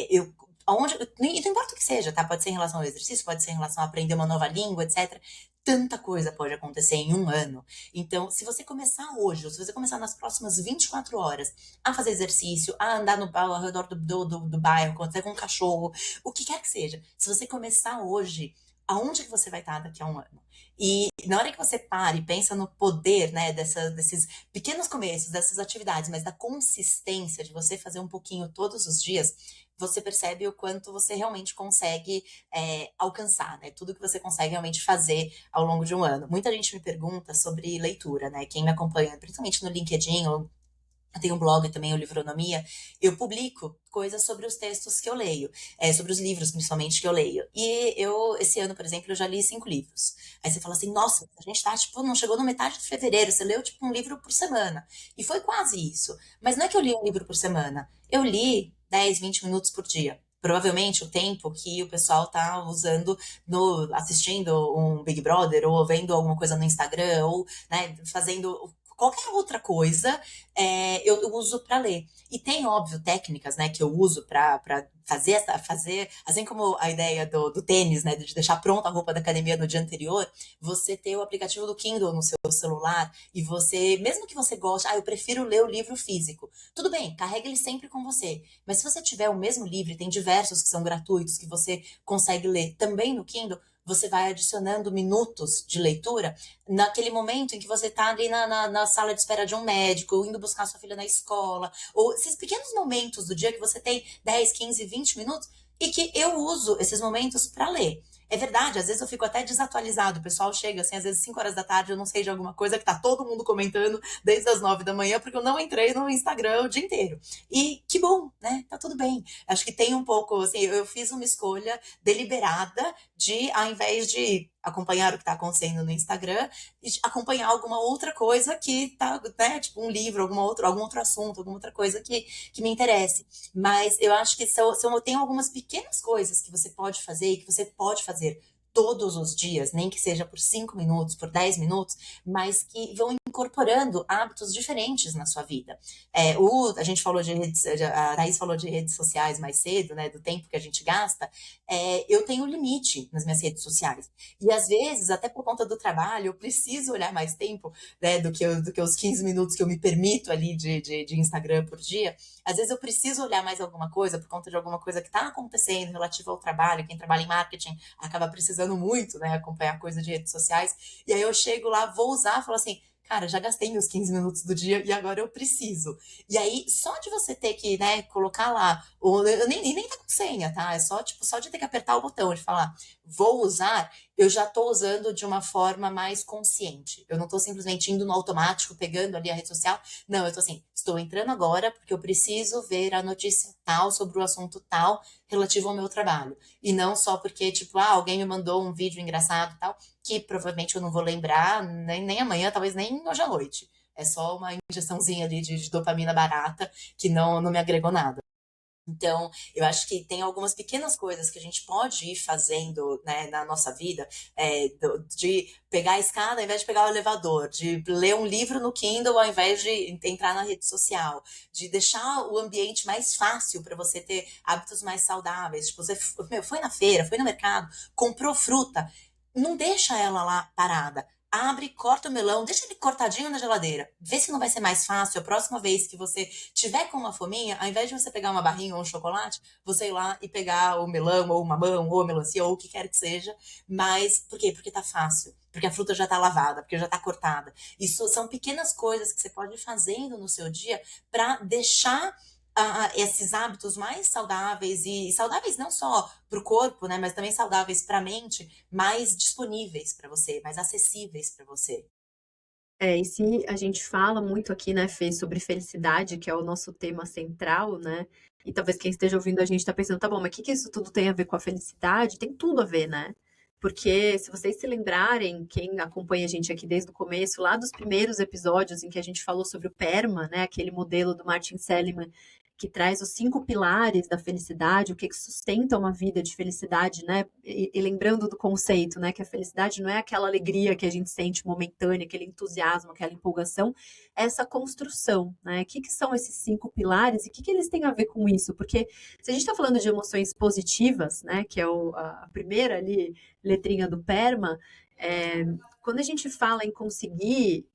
eu, aonde, e não importa o que seja, tá? Pode ser em relação ao exercício, pode ser em relação a aprender uma nova língua, etc. Tanta coisa pode acontecer em um ano. Então, se você começar hoje, ou se você começar nas próximas 24 horas a fazer exercício, a andar no ao redor do bairro, até com um cachorro, o que quer que seja, se você começar hoje, aonde que você vai estar daqui a um ano? E na hora que você para e pensa no poder, né, desses pequenos começos, dessas atividades, mas da consistência de você fazer um pouquinho todos os dias, você percebe o quanto você realmente consegue alcançar, né? Tudo que você consegue realmente fazer ao longo de um ano. Muita gente me pergunta sobre leitura, né? Quem me acompanha, principalmente no LinkedIn ou eu tenho um blog também, o Livronomia, eu publico coisas sobre os textos que eu leio, sobre os livros, principalmente, que eu leio. E eu, esse ano, por exemplo, eu já li 5 livros. Aí você fala assim, nossa, a gente tá, tipo, não chegou no metade de fevereiro, você leu, tipo, um livro por semana. E foi quase isso. Mas não é que eu li um livro por semana, eu li 10, 20 minutos por dia. Provavelmente o tempo que o pessoal tá usando assistindo um Big Brother, ou vendo alguma coisa no Instagram, ou, né, fazendo qualquer outra coisa eu uso para ler. E tem, óbvio, técnicas, né, que eu uso para fazer, assim como a ideia do tênis, né, de deixar pronta a roupa da academia no dia anterior, você ter o aplicativo do Kindle no seu celular e você, mesmo que você goste, eu prefiro ler o livro físico. Tudo bem, carregue ele sempre com você. Mas se você tiver o mesmo livro, e tem diversos que são gratuitos, que você consegue ler também no Kindle, você vai adicionando minutos de leitura naquele momento em que você está ali na sala de espera de um médico, ou indo buscar sua filha na escola, ou esses pequenos momentos do dia que você tem 10, 15, 20 minutos, e que eu uso esses momentos para ler. É verdade, às vezes eu fico até desatualizado. O pessoal chega assim, às vezes 5 horas da tarde, eu não sei de alguma coisa que tá todo mundo comentando desde as 9 da manhã, porque eu não entrei no Instagram o dia inteiro. E que bom, né? Tá tudo bem. Acho que tem um pouco, assim, eu fiz uma escolha deliberada de, ao invés de acompanhar o que está acontecendo no Instagram, e acompanhar alguma outra coisa que tá, né, tipo um livro, algum outro assunto, alguma outra coisa que me interesse. Mas eu acho que tem algumas pequenas coisas que você pode fazer e que você pode fazer todos os dias, nem que seja por 5 minutos, por 10 minutos, mas que vão incorporando hábitos diferentes na sua vida. A gente falou de redes, a Thaís falou de redes sociais mais cedo, né, do tempo que a gente gasta. Eu tenho limite nas minhas redes sociais. E às vezes, até por conta do trabalho, eu preciso olhar mais tempo, né, do que os 15 minutos que eu me permito ali de Instagram por dia. Às vezes eu preciso olhar mais alguma coisa por conta de alguma coisa que está acontecendo relativa ao trabalho. Quem trabalha em marketing acaba precisando muito, né, acompanhar coisa de redes sociais. E aí eu chego lá, vou usar, falo assim, cara, já gastei meus 15 minutos do dia e agora eu preciso. E aí, só de você ter que, né, colocar lá, eu nem tá com senha, tá? É só, tipo, só de ter que apertar o botão de falar, vou usar, eu já tô usando de uma forma mais consciente. Eu não tô simplesmente indo no automático, pegando ali a rede social. Não, eu tô assim, estou entrando agora porque eu preciso ver a notícia tal sobre o assunto tal relativo ao meu trabalho. E não só porque, tipo, alguém me mandou um vídeo engraçado e tal, que provavelmente eu não vou lembrar nem amanhã, talvez nem hoje à noite. É só uma injeçãozinha ali de dopamina barata que não me agregou nada. Então, eu acho que tem algumas pequenas coisas que a gente pode ir fazendo, né, na nossa vida, de pegar a escada ao invés de pegar o elevador, de ler um livro no Kindle ao invés de entrar na rede social, de deixar o ambiente mais fácil para você ter hábitos mais saudáveis. Tipo, você foi na feira, foi no mercado, comprou fruta, não deixa ela lá parada. Abre, corta o melão, deixa ele cortadinho na geladeira. Vê se não vai ser mais fácil a próxima vez que você tiver com uma fominha, ao invés de você pegar uma barrinha ou um chocolate, você ir lá e pegar o melão, ou o mamão, ou a melancia, ou o que quer que seja. Mas, por quê? Porque tá fácil. Porque a fruta já tá lavada, porque já tá cortada. Isso são pequenas coisas que você pode ir fazendo no seu dia para deixar esses hábitos mais saudáveis, e saudáveis não só para o corpo, né, mas também saudáveis para a mente, mais disponíveis para você, mais acessíveis para você. E se a gente fala muito aqui, né, Fê, sobre felicidade, que é o nosso tema central, né? E talvez quem esteja ouvindo a gente está pensando, tá bom, mas o que que isso tudo tem a ver com a felicidade? Tem tudo a ver, né? Porque se vocês se lembrarem, quem acompanha a gente aqui desde o começo, lá dos primeiros episódios em que a gente falou sobre o PERMA, né, aquele modelo do Martin Seligman, que traz os 5 pilares da felicidade, o que que sustenta uma vida de felicidade, né? E lembrando do conceito, né, que a felicidade não é aquela alegria que a gente sente momentânea, aquele entusiasmo, aquela empolgação, é essa construção, né? O que que são esses 5 pilares e o que que eles têm a ver com isso? Porque se a gente está falando de emoções positivas, né, que é a primeira ali letrinha do PERMA, é, quando a gente fala em conseguir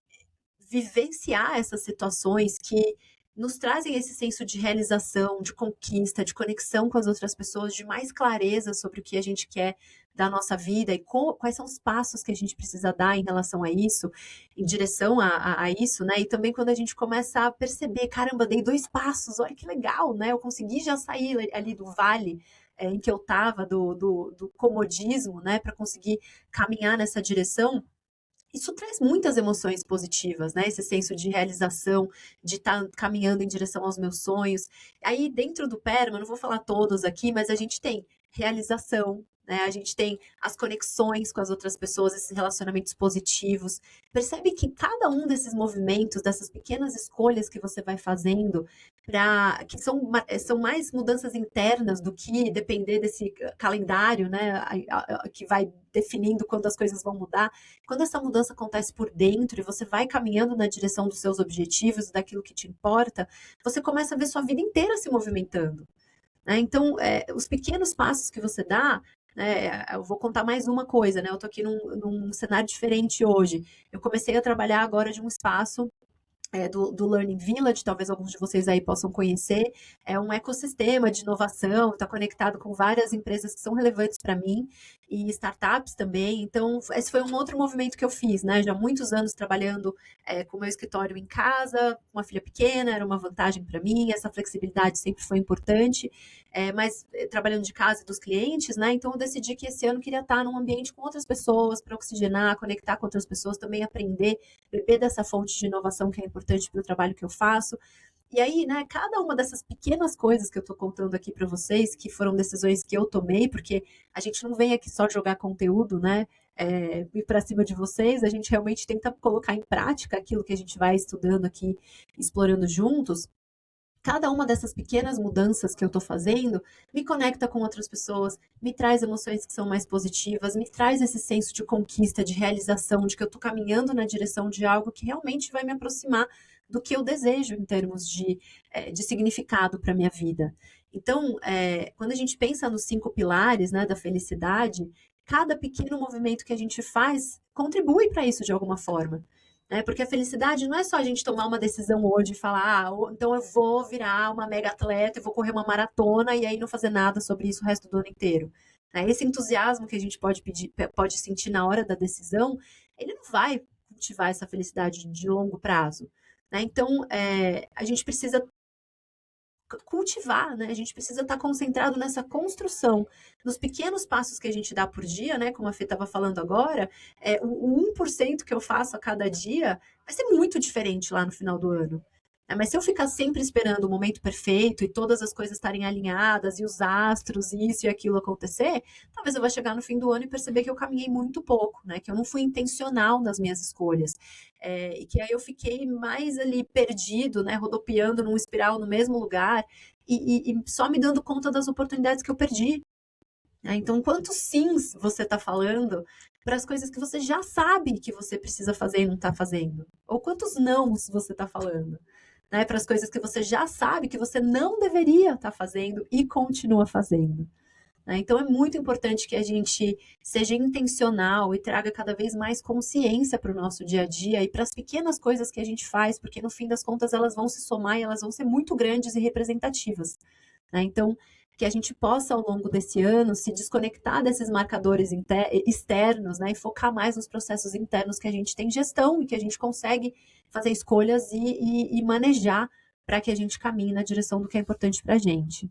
vivenciar essas situações que nos trazem esse senso de realização, de conquista, de conexão com as outras pessoas, de mais clareza sobre o que a gente quer da nossa vida e quais são os passos que a gente precisa dar em relação a isso, em direção a isso, né? E também quando a gente começa a perceber, caramba, dei 2 passos, olha que legal, né? Eu consegui já sair ali do vale em que eu estava, do comodismo, né? Para conseguir caminhar nessa direção. Isso traz muitas emoções positivas, né? Esse senso de realização, de estar caminhando em direção aos meus sonhos. Aí, dentro do PERMA, não vou falar todos aqui, mas a gente tem realização, né? A gente tem as conexões com as outras pessoas, esses relacionamentos positivos. Percebe que cada um desses movimentos, dessas pequenas escolhas que você vai fazendo, que são mais mudanças internas do que depender desse calendário, né? Que vai definindo quando as coisas vão mudar. Quando essa mudança acontece por dentro e você vai caminhando na direção dos seus objetivos, daquilo que te importa, você começa a ver sua vida inteira se movimentando, né? Então, os pequenos passos que você dá, né, eu vou contar mais uma coisa, né? Eu tô aqui num cenário diferente hoje. Eu comecei a trabalhar agora de um espaço do Learning Village, talvez alguns de vocês aí possam conhecer, é um ecossistema de inovação, está conectado com várias empresas que são relevantes para mim e startups também. Então, esse foi um outro movimento que eu fiz, né? Já há muitos anos trabalhando com o meu escritório em casa, com uma filha pequena, era uma vantagem para mim, essa flexibilidade sempre foi importante, mas trabalhando de casa e dos clientes, né? Então, eu decidi que esse ano eu queria estar num ambiente com outras pessoas, para oxigenar, conectar com outras pessoas, também aprender, beber dessa fonte de inovação que é importante para o trabalho que eu faço. E aí, né, cada uma dessas pequenas coisas que eu estou contando aqui para vocês, que foram decisões que eu tomei, porque a gente não vem aqui só jogar conteúdo, né, ir para cima de vocês, a gente realmente tenta colocar em prática aquilo que a gente vai estudando aqui, explorando juntos. Cada uma dessas pequenas mudanças que eu estou fazendo me conecta com outras pessoas, me traz emoções que são mais positivas, me traz esse senso de conquista, de realização, de que eu estou caminhando na direção de algo que realmente vai me aproximar do que eu desejo em termos de significado para a minha vida. Então, quando a gente pensa nos 5 pilares, né, da felicidade, cada pequeno movimento que a gente faz contribui para isso de alguma forma, né? Porque a felicidade não é só a gente tomar uma decisão hoje e falar, então eu vou virar uma mega atleta, eu vou correr uma maratona e aí não fazer nada sobre isso o resto do ano inteiro, né? Esse entusiasmo que a gente pode sentir na hora da decisão, ele não vai cultivar essa felicidade de longo prazo, né? Então, a gente precisa cultivar, né? A gente precisa estar concentrado nessa construção, nos pequenos passos que a gente dá por dia, né? Como a Fê estava falando agora, o 1% que eu faço a cada dia vai ser muito diferente lá no final do ano. Mas se eu ficar sempre esperando o momento perfeito e todas as coisas estarem alinhadas e os astros, isso e aquilo acontecer, talvez eu vá chegar no fim do ano e perceber que eu caminhei muito pouco, né? Que eu não fui intencional nas minhas escolhas. E que aí eu fiquei mais ali perdido, né? Rodopiando num espiral no mesmo lugar e só me dando conta das oportunidades que eu perdi. Né? Então, quantos sims você está falando para as coisas que você já sabe que você precisa fazer e não está fazendo? Ou quantos nãos você está falando? Né, para as coisas que você já sabe que você não deveria estar fazendo e continua fazendo. Né? Então é muito importante que a gente seja intencional e traga cada vez mais consciência para o nosso dia a dia e para as pequenas coisas que a gente faz, porque no fim das contas elas vão se somar e elas vão ser muito grandes e representativas. Né? Então, que a gente possa, ao longo desse ano, se desconectar desses marcadores externos, né, e focar mais nos processos internos que a gente tem gestão e que a gente consegue fazer escolhas e manejar para que a gente caminhe na direção do que é importante para a gente.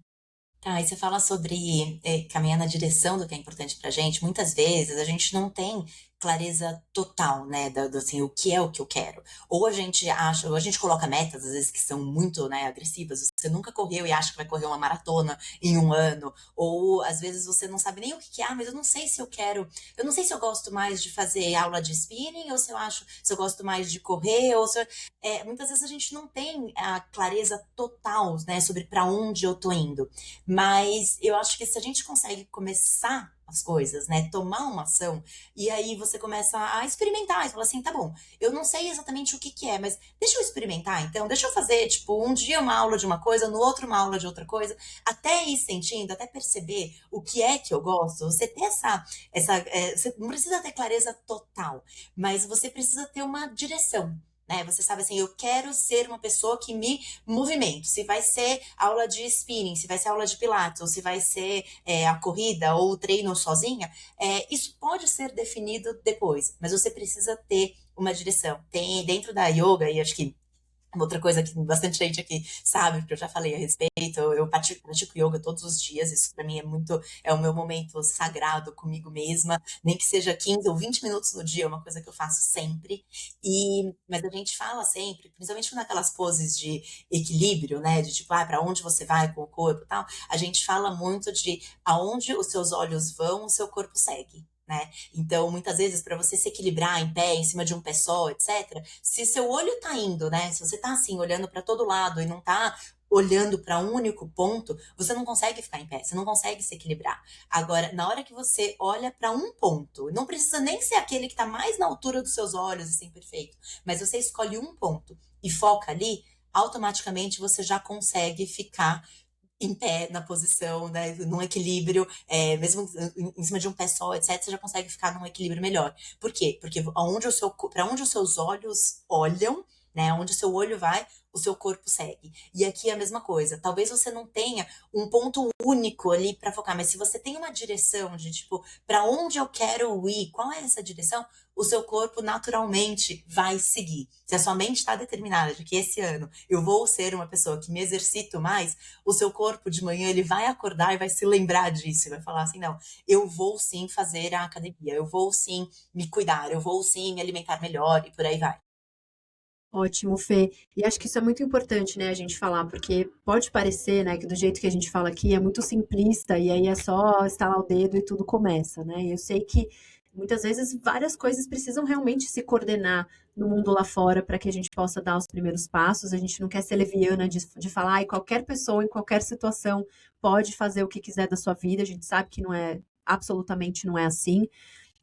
Tá, e você fala sobre caminhar na direção do que é importante pra gente. Muitas vezes a gente não tem clareza total, né, assim, o que é o que eu quero. Ou a gente acha, ou a gente coloca metas, às vezes, que são muito, né, agressivas. Você nunca correu e acha que vai correr uma maratona em um ano. Ou, às vezes, você não sabe nem o que que é, mas eu não sei se eu quero, eu não sei se eu gosto mais de fazer aula de spinning, ou se eu gosto mais de correr, ou se eu, muitas vezes a gente não tem a clareza total, né, sobre pra onde eu tô indo. Mas eu acho que se a gente consegue começar as coisas, né, tomar uma ação, e aí você começa a experimentar, e fala assim, tá bom, eu não sei exatamente o que que é, mas deixa eu experimentar, então, deixa eu fazer, tipo, um dia uma aula de uma coisa, no outro uma aula de outra coisa, até ir sentindo, até perceber o que é que eu gosto, você ter você não precisa ter clareza total, mas você precisa ter uma direção, né? Você sabe assim, eu quero ser uma pessoa que me movimento. Se vai ser aula de spinning, se vai ser aula de pilates, ou se vai ser a corrida ou o treino sozinha, isso pode ser definido depois, mas você precisa ter uma direção. Tem dentro da yoga, e acho que Uma outra coisa que bastante gente aqui sabe, porque eu já falei a respeito, eu pratico yoga todos os dias, isso pra mim é muito, é o meu momento sagrado comigo mesma, nem que seja 15 ou 20 minutos no dia, é uma coisa que eu faço sempre. Mas a gente fala sempre, principalmente naquelas poses de equilíbrio, né, de tipo, para onde você vai com o corpo e tal, a gente fala muito de aonde os seus olhos vão, o seu corpo segue. Né? Então, muitas vezes, para você se equilibrar em pé, em cima de um pé só, etc., se seu olho tá indo, né? Se você tá assim, olhando para todo lado e não tá olhando para um único ponto, você não consegue ficar em pé, você não consegue se equilibrar. Agora, na hora que você olha para um ponto, não precisa nem ser aquele que tá mais na altura dos seus olhos, assim, perfeito, mas você escolhe um ponto e foca ali, automaticamente você já consegue ficar em pé, na posição, né, num equilíbrio, mesmo em cima de um pé só, etc., você já consegue ficar num equilíbrio melhor. Por quê? Porque para onde os seus olhos olham, né, onde o seu olho vai, o seu corpo segue. E aqui é a mesma coisa. Talvez você não tenha um ponto único ali para focar, mas se você tem uma direção de tipo, para onde eu quero ir, qual é essa direção? O seu corpo naturalmente vai seguir. Se a sua mente está determinada de que esse ano eu vou ser uma pessoa que me exercito mais, o seu corpo de manhã ele vai acordar e vai se lembrar disso, e vai falar assim, não, eu vou sim fazer a academia, eu vou sim me cuidar, eu vou sim me alimentar melhor e por aí vai. Ótimo, Fê. E acho que isso é muito importante, né, a gente falar, porque pode parecer, né, que do jeito que a gente fala aqui é muito simplista e aí é só estalar o dedo e tudo começa, né? E eu sei que muitas vezes várias coisas precisam realmente se coordenar no mundo lá fora para que a gente possa dar os primeiros passos. A gente não quer ser leviana de falar, e qualquer pessoa em qualquer situação pode fazer o que quiser da sua vida. A gente sabe que não é, absolutamente não é assim.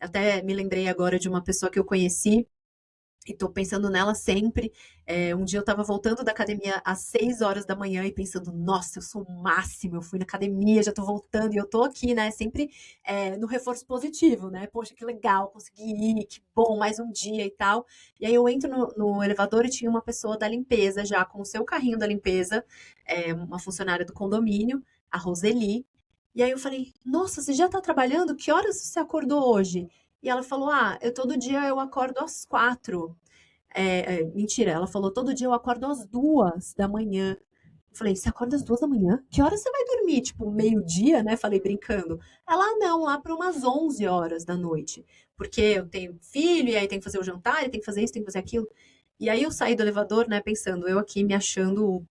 Até me lembrei agora de uma pessoa que eu conheci e tô pensando nela sempre. Um dia eu tava voltando da academia às 6 horas da manhã e pensando, nossa, eu sou o máximo, eu fui na academia, já tô voltando, e eu tô aqui, né, sempre no reforço positivo, né, poxa, que legal, consegui ir, que bom, mais um dia e tal. E aí eu entro no elevador e tinha uma pessoa da limpeza já com o seu carrinho da limpeza, uma funcionária do condomínio, a Roseli. E aí eu falei, nossa, você já tá trabalhando? Que horas você acordou hoje? E ela falou: Ah, todo dia eu acordo às 4. Mentira, ela falou: todo dia eu acordo às 2 da manhã. Eu falei: Você acorda às 2 da manhã? Que horas você vai dormir? Tipo, meio-dia, né? Falei brincando. Ela: Não, lá para umas 11 horas da noite. Porque eu tenho filho, e aí tem que fazer o jantar, e tem que fazer isso, tem que fazer aquilo. E aí eu saí do elevador, né, pensando, eu aqui me achando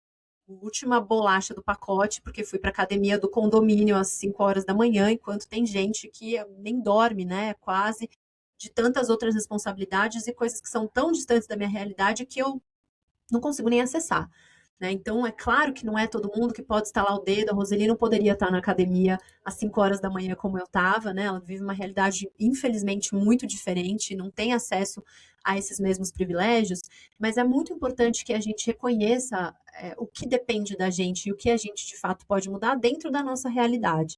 a última bolacha do pacote, porque fui para academia do condomínio às 5 horas da manhã, enquanto tem gente que nem dorme, né, quase, de tantas outras responsabilidades e coisas que são tão distantes da minha realidade que eu não consigo nem acessar. Né? Então, é claro que não é todo mundo que pode estalar o dedo. A Roseli não poderia estar na academia às 5 horas da manhã como eu estava, né? Ela vive uma realidade, infelizmente, muito diferente, não tem acesso a esses mesmos privilégios, mas é muito importante que a gente reconheça o que depende da gente e o que a gente, de fato, pode mudar dentro da nossa realidade.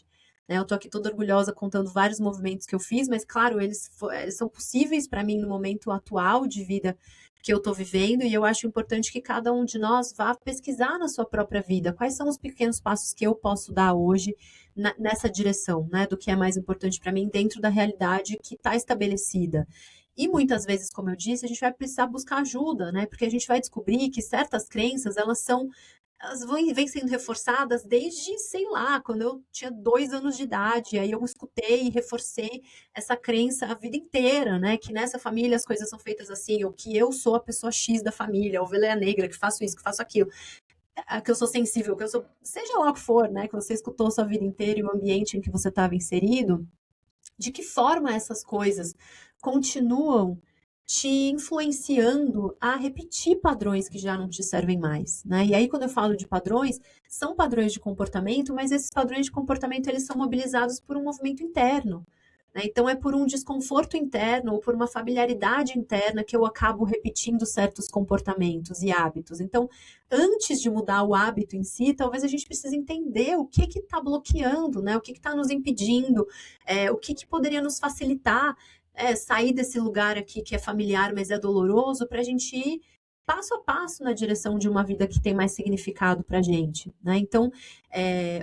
Né? Eu estou aqui toda orgulhosa contando vários movimentos que eu fiz, mas, claro, eles são possíveis para mim no momento atual de vida que eu estou vivendo, e eu acho importante que cada um de nós vá pesquisar na sua própria vida quais são os pequenos passos que eu posso dar hoje nessa direção, né, do que é mais importante para mim dentro da realidade que está estabelecida. E muitas vezes, como eu disse, a gente vai precisar buscar ajuda, né? Porque a gente vai descobrir que certas crenças, elas vêm sendo reforçadas desde, sei lá, quando eu tinha 2 anos de idade. Aí eu escutei e reforcei essa crença a vida inteira, né? Que nessa família as coisas são feitas assim, ou que eu sou a pessoa X da família, a ovelha negra, que faço isso, que faço aquilo, que eu sou sensível, que eu sou, seja lá o que for, né? Que você escutou sua vida inteira e o ambiente em que você estava inserido, de que forma essas coisas continuam te influenciando a repetir padrões que já não te servem mais, né? E aí, quando eu falo de padrões, são padrões de comportamento, mas esses padrões de comportamento eles são mobilizados por um movimento interno. Né? Então, é por um desconforto interno ou por uma familiaridade interna que eu acabo repetindo certos comportamentos e hábitos. Então, antes de mudar o hábito em si, talvez a gente precise entender o que está bloqueando, né? O que está nos impedindo, o que poderia nos facilitar sair desse lugar aqui que é familiar, mas é doloroso, para a gente ir passo a passo na direção de uma vida que tem mais significado para a gente, né? Então,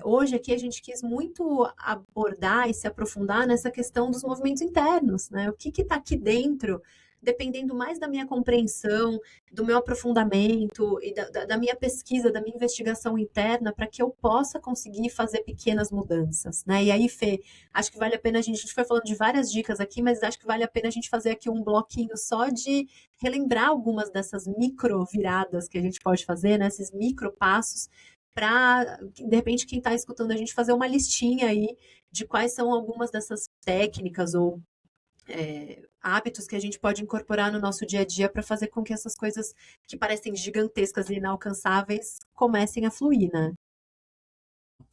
hoje aqui a gente quis muito abordar e se aprofundar nessa questão dos movimentos internos, né? O que está aqui dentro dependendo mais da minha compreensão, do meu aprofundamento e da minha pesquisa, da minha investigação interna, para que eu possa conseguir fazer pequenas mudanças, né? E aí, Fê, acho que vale a pena a gente foi falando de várias dicas aqui, mas acho que vale a pena a gente fazer aqui um bloquinho só de relembrar algumas dessas micro viradas que a gente pode fazer, né? Esses micro passos para, de repente, quem está escutando a gente fazer uma listinha aí de quais são algumas dessas técnicas ou hábitos que a gente pode incorporar no nosso dia a dia para fazer com que essas coisas que parecem gigantescas e inalcançáveis comecem a fluir, né?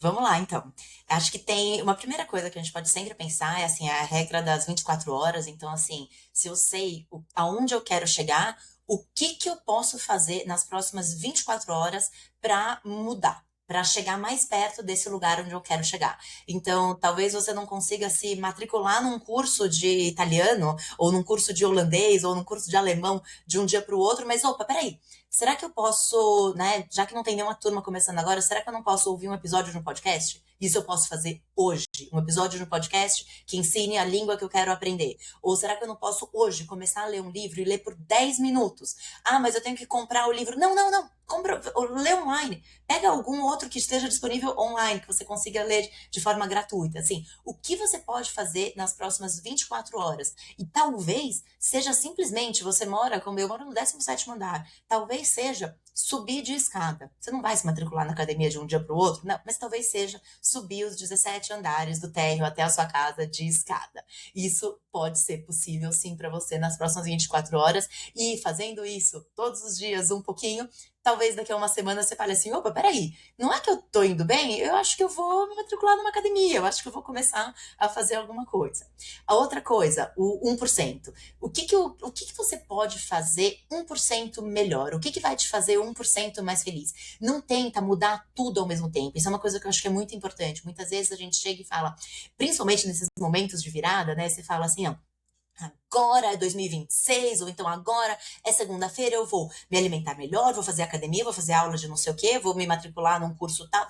Vamos lá, então. Acho que tem uma primeira coisa que a gente pode sempre pensar é assim, a regra das 24 horas. Então, assim, se eu sei aonde eu quero chegar, o que que eu posso fazer nas próximas 24 horas para mudar, para chegar mais perto desse lugar onde eu quero chegar. Então, talvez você não consiga se matricular num curso de italiano, ou num curso de holandês, ou num curso de alemão de um dia para o outro, mas opa, peraí. Será que eu posso, né, já que não tem nenhuma turma começando agora, será que eu não posso ouvir um episódio de um podcast? Isso eu posso fazer hoje, um episódio de um podcast que ensine a língua que eu quero aprender. Ou será que eu não posso hoje começar a ler um livro e ler por 10 minutos? Ah, mas eu tenho que comprar o livro. Não, não, não. Compra, lê online. Pega algum outro que esteja disponível online, que você consiga ler de forma gratuita. Assim, o que você pode fazer nas próximas 24 horas? E talvez seja simplesmente, você mora, como eu moro no 17º andar, talvez seja subir de escada. Você não vai se matricular na academia de um dia para o outro, não, mas talvez seja subir os 17 andares do térreo até a sua casa de escada. Isso pode ser possível sim para você nas próximas 24 horas e fazendo isso todos os dias um pouquinho, talvez daqui a uma semana você fale assim, opa, peraí, não é que eu tô indo bem? Eu acho que eu vou me matricular numa academia, eu acho que eu vou começar a fazer alguma coisa. A outra coisa, o 1%. O que que você pode fazer 1% melhor? O que que vai te fazer 1% mais feliz? Não tenta mudar tudo ao mesmo tempo. Isso é uma coisa que eu acho que é muito importante. Muitas vezes a gente chega e fala, principalmente nesses momentos de virada, né? Você fala assim, ó, agora é 2026, ou então agora é segunda-feira, eu vou me alimentar melhor, vou fazer academia, vou fazer aula de não sei o quê, vou me matricular num curso tal,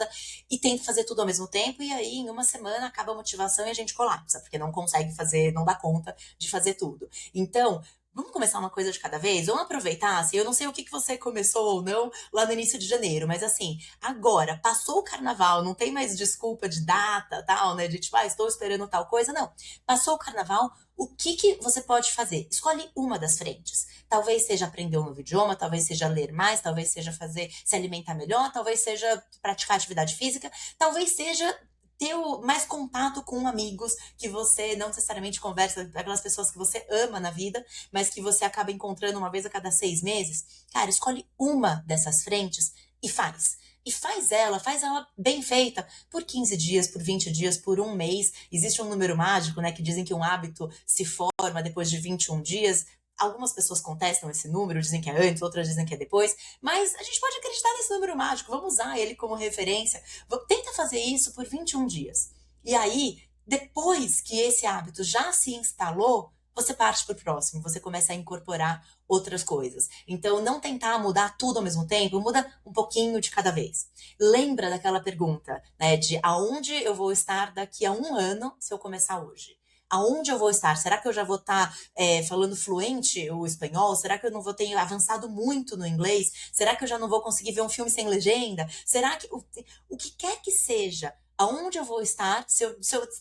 e tento fazer tudo ao mesmo tempo, e aí em uma semana acaba a motivação e a gente colapsa, porque não consegue fazer, não dá conta de fazer tudo. Então, vamos começar uma coisa de cada vez? Vamos aproveitar, assim, eu não sei o que que você começou ou não lá no início de janeiro, mas assim, agora, passou o carnaval, não tem mais desculpa de data, tal, né, de tipo, ah, estou esperando tal coisa, não. Passou o carnaval, o que que você pode fazer? Escolhe uma das frentes. Talvez seja aprender um novo idioma, talvez seja ler mais, talvez seja fazer se alimentar melhor, talvez seja praticar atividade física, talvez seja ter mais contato com amigos que você não necessariamente conversa, aquelas pessoas que você ama na vida, mas que você acaba encontrando uma vez a cada 6 meses. Cara, escolhe uma dessas frentes e faz. E faz ela bem feita, por 15 dias, por 20 dias, por um mês. Existe um número mágico, né, que dizem que um hábito se forma depois de 21 dias. Algumas pessoas contestam esse número, dizem que é antes, outras dizem que é depois, mas a gente pode acreditar nesse número mágico, vamos usar ele como referência. Tenta fazer isso por 21 dias. E aí, depois que esse hábito já se instalou, você parte para o próximo, você começa a incorporar outras coisas. Então, não tentar mudar tudo ao mesmo tempo, muda um pouquinho de cada vez. Lembra daquela pergunta, né, de aonde eu vou estar daqui a um ano se eu começar hoje? Aonde eu vou estar? Será que eu já vou estar falando fluente o espanhol? Será que eu não vou ter avançado muito no inglês? Será que eu já não vou conseguir ver um filme sem legenda? Será que o que quer que seja, aonde eu vou estar?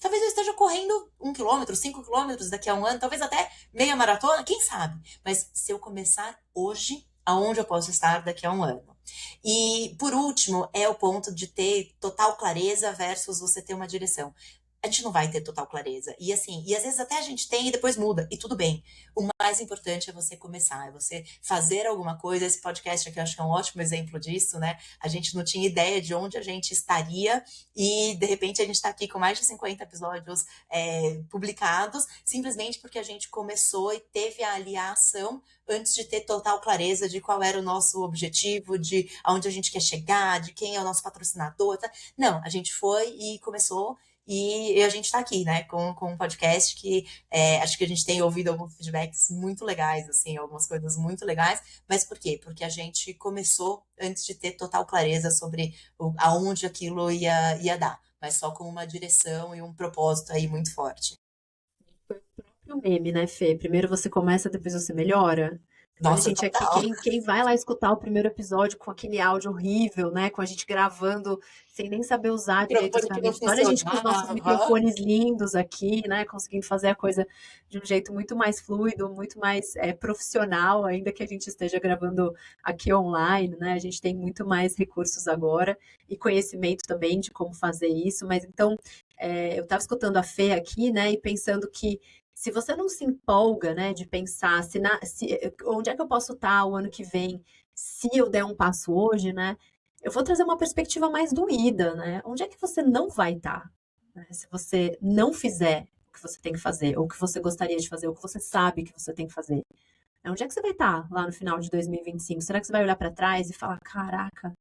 Talvez eu esteja correndo 1 quilômetro, 5 quilômetros daqui a um ano, talvez até meia maratona, quem sabe? Mas se eu começar hoje, aonde eu posso estar daqui a um ano? E por último, é o ponto de ter total clareza versus você ter uma direção. A gente não vai ter total clareza. E assim, e às vezes até a gente tem e depois muda, e tudo bem. O mais importante é você começar, é você fazer alguma coisa. Esse podcast aqui eu acho que é um ótimo exemplo disso, né? A gente não tinha ideia de onde a gente estaria, e de repente a gente está aqui com mais de 50 episódios publicados, simplesmente porque a gente começou e teve a aliação antes de ter total clareza de qual era o nosso objetivo, de aonde a gente quer chegar, de quem é o nosso patrocinador. Tá? Não, a gente foi e começou. E a gente está aqui, né, com um podcast que acho que a gente tem ouvido alguns feedbacks muito legais, assim, algumas coisas muito legais. Mas por quê? Porque a gente começou antes de ter total clareza sobre aonde aquilo ia dar, mas só com uma direção e um propósito aí muito forte. O meme, né, Fê? Primeiro você começa, depois você melhora. Olha, Nossa, gente, aqui, total. quem vai lá escutar o primeiro episódio com aquele áudio horrível, né? Com a gente gravando sem nem saber usar direito as Microfone que não ferramentas. Olha a gente com os nossos funcionava. microfones lindos aqui, né? Conseguindo fazer a coisa de um jeito muito mais fluido, muito mais profissional, ainda que a gente esteja gravando aqui online, né? A gente tem muito mais recursos agora e conhecimento também de como fazer isso. Mas então, eu estava escutando a Fê aqui, né? E pensando que se você não se empolga, né, de pensar onde é que eu posso estar o ano que vem, se eu der um passo hoje, né, eu vou trazer uma perspectiva mais doída, né? Onde é que você não vai estar, né, se você não fizer o que você tem que fazer, ou o que você gostaria de fazer, ou o que você sabe que você tem que fazer? Onde é que você vai estar lá no final de 2025? Será que você vai olhar para trás e falar, caraca,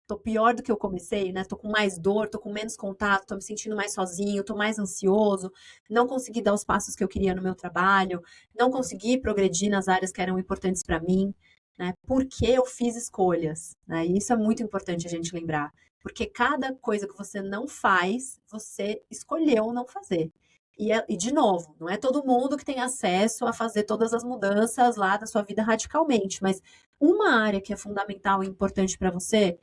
tô pior do que eu comecei, né? Tô com mais dor, tô com menos contato, tô me sentindo mais sozinho, tô mais ansioso, não consegui dar os passos que eu queria no meu trabalho, não consegui progredir nas áreas que eram importantes para mim, né? Porque eu fiz escolhas, né? E isso é muito importante a gente lembrar, porque cada coisa que você não faz, você escolheu não fazer. E de novo, não é todo mundo que tem acesso a fazer todas as mudanças lá da sua vida radicalmente, mas uma área que é fundamental e importante para você,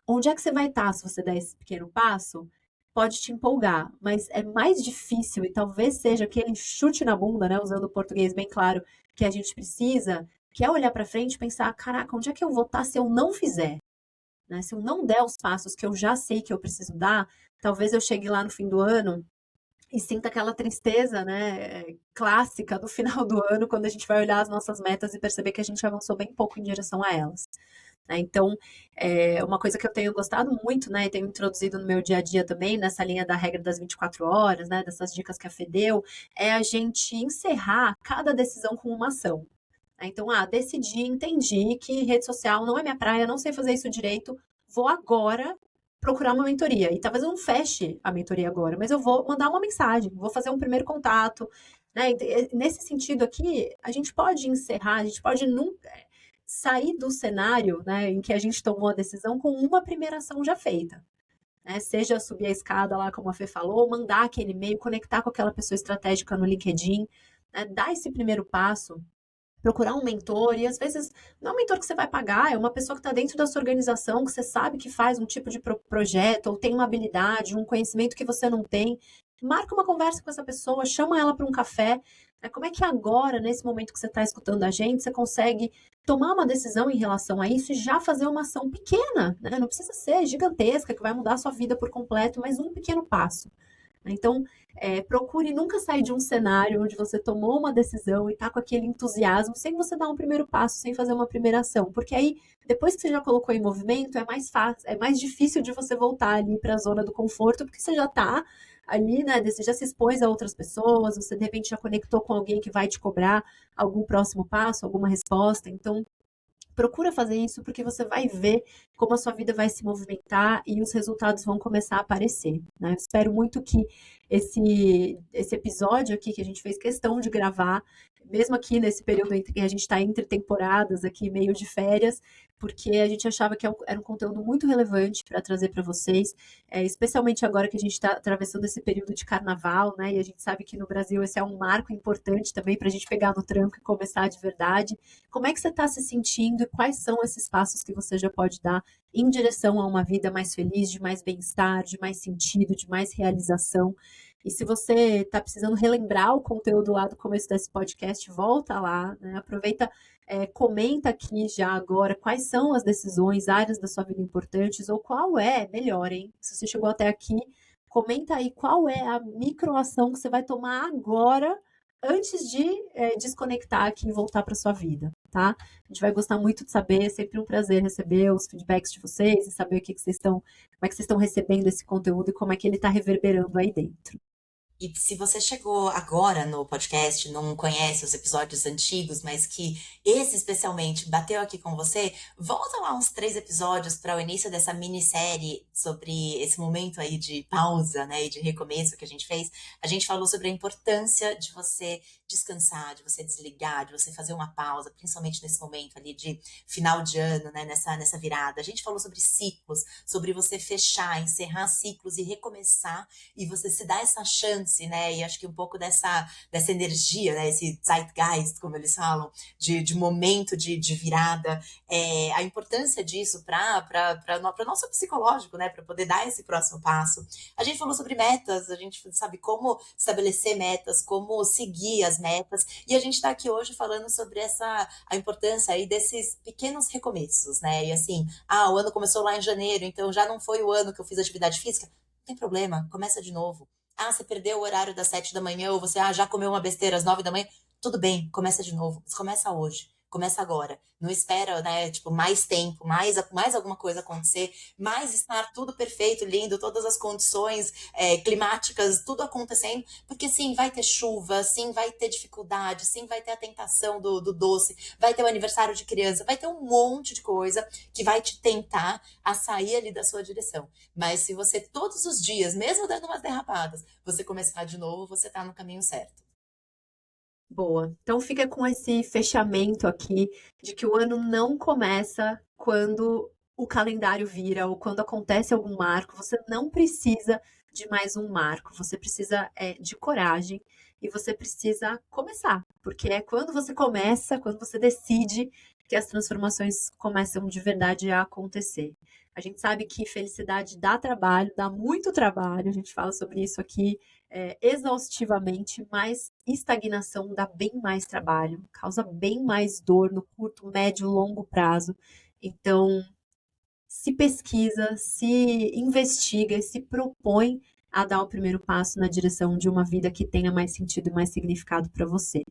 onde é que você vai estar se você der esse pequeno passo? Pode te empolgar, mas é mais difícil e talvez seja aquele chute na bunda, né, usando o português bem claro, que a gente precisa, que é olhar para frente e pensar, caraca, onde é que eu vou estar se eu não fizer? Né? Se eu não der os passos que eu já sei que eu preciso dar, talvez eu chegue lá no fim do ano e sinta aquela tristeza, né, clássica do final do ano, quando a gente vai olhar as nossas metas e perceber que a gente avançou bem pouco em direção a elas. Né? Então, uma coisa que eu tenho gostado muito, né, e tenho introduzido no meu dia a dia também, nessa linha da regra das 24 horas, né, dessas dicas que a Fê deu, é a gente encerrar cada decisão com uma ação. Né? Então, decidi, entendi que rede social não é minha praia, não sei fazer isso direito, vou agora procurar uma mentoria. E talvez eu não feche a mentoria agora, mas eu vou mandar uma mensagem, vou fazer um primeiro contato. Né? Nesse sentido aqui, a gente pode encerrar, a gente pode nunca sair do cenário, né, em que a gente tomou a decisão com uma primeira ação já feita. Né? Seja subir a escada lá, como a Fê falou, mandar aquele e-mail, conectar com aquela pessoa estratégica no LinkedIn, né? Dar esse primeiro passo, procurar um mentor, e às vezes não é um mentor que você vai pagar, é uma pessoa que está dentro da sua organização, que você sabe que faz um tipo de projeto, ou tem uma habilidade, um conhecimento que você não tem. Marca uma conversa com essa pessoa, chama ela para um café. Como é que agora, nesse momento que você está escutando a gente, você consegue tomar uma decisão em relação a isso e já fazer uma ação pequena, né? Não precisa ser gigantesca, que vai mudar a sua vida por completo, mas um pequeno passo. Então, procure nunca sair de um cenário onde você tomou uma decisão e está com aquele entusiasmo, sem você dar um primeiro passo, sem fazer uma primeira ação. Porque aí, depois que você já colocou em movimento, é mais fácil, é mais difícil de você voltar ali para a zona do conforto, porque você já está ali, né? Você já se expôs a outras pessoas, você de repente já conectou com alguém que vai te cobrar algum próximo passo, alguma resposta. Então, procura fazer isso porque você vai ver como a sua vida vai se movimentar e os resultados vão começar a aparecer. Né? Espero muito que esse episódio aqui que a gente fez questão de gravar, mesmo aqui nesse período em que a gente está entre temporadas, aqui meio de férias, porque a gente achava que era um conteúdo muito relevante para trazer para vocês, especialmente agora que a gente está atravessando esse período de carnaval, né? E a gente sabe que no Brasil esse é um marco importante também para a gente pegar no tranco e começar de verdade. Como é que você está se sentindo e quais são esses passos que você já pode dar em direção a uma vida mais feliz, de mais bem-estar, de mais sentido, de mais realização? E se você está precisando relembrar o conteúdo lá do começo desse podcast, volta lá, né? Aproveita, comenta aqui já agora quais são as decisões, áreas da sua vida importantes, ou qual é, melhor, hein? Se você chegou até aqui, comenta aí qual é a microação que você vai tomar agora antes de desconectar aqui e voltar para sua vida, tá? A gente vai gostar muito de saber, é sempre um prazer receber os feedbacks de vocês e saber o que vocês estão, como é que vocês estão recebendo esse conteúdo e como é que ele está reverberando aí dentro. E se você chegou agora no podcast, não conhece os episódios antigos, mas que esse especialmente bateu aqui com você, volta lá uns 3 episódios para o início dessa minissérie sobre esse momento aí de pausa, né, e de recomeço que a gente fez. A gente falou sobre a importância de você descansar, de você desligar, de você fazer uma pausa, principalmente nesse momento ali de final de ano, né, nessa virada. A gente falou sobre ciclos, sobre você fechar, encerrar ciclos e recomeçar, e você se dar essa chance performance, né? E acho que um pouco dessa energia, né? Esse zeitgeist, como eles falam, de momento de virada, a importância disso para o nosso psicológico, né? Para poder dar esse próximo passo. A gente falou sobre metas, a gente sabe como estabelecer metas, como seguir as metas, e a gente está aqui hoje falando sobre a importância aí desses pequenos recomeços, né? E assim, o ano começou lá em janeiro, então já não foi o ano que eu fiz atividade física. Não tem problema, começa de novo. Você perdeu o horário das 7 da manhã, ou você já comeu uma besteira às 9 da manhã. Tudo bem, começa de novo. Mas começa hoje, começa agora. Não espera, né, tipo, mais tempo, mais alguma coisa acontecer, mais estar tudo perfeito, lindo, todas as condições climáticas, tudo acontecendo, porque sim, vai ter chuva, sim, vai ter dificuldade, sim, vai ter a tentação do doce, vai ter o aniversário de criança, vai ter um monte de coisa que vai te tentar a sair ali da sua direção. Mas se você todos os dias, mesmo dando umas derrapadas, você começar de novo, você tá no caminho certo. Boa. Então fica com esse fechamento aqui de que o ano não começa quando o calendário vira ou quando acontece algum marco. Você não precisa de mais um marco. Você precisa de coragem e você precisa começar, porque é quando você começa, quando você decide que as transformações começam de verdade a acontecer. A gente sabe que felicidade dá trabalho, dá muito trabalho. A gente fala sobre isso aqui exaustivamente, mas estagnação dá bem mais trabalho, causa bem mais dor no curto, médio, longo prazo. Então, se pesquisa, se investiga e se propõe a dar o primeiro passo na direção de uma vida que tenha mais sentido e mais significado para você.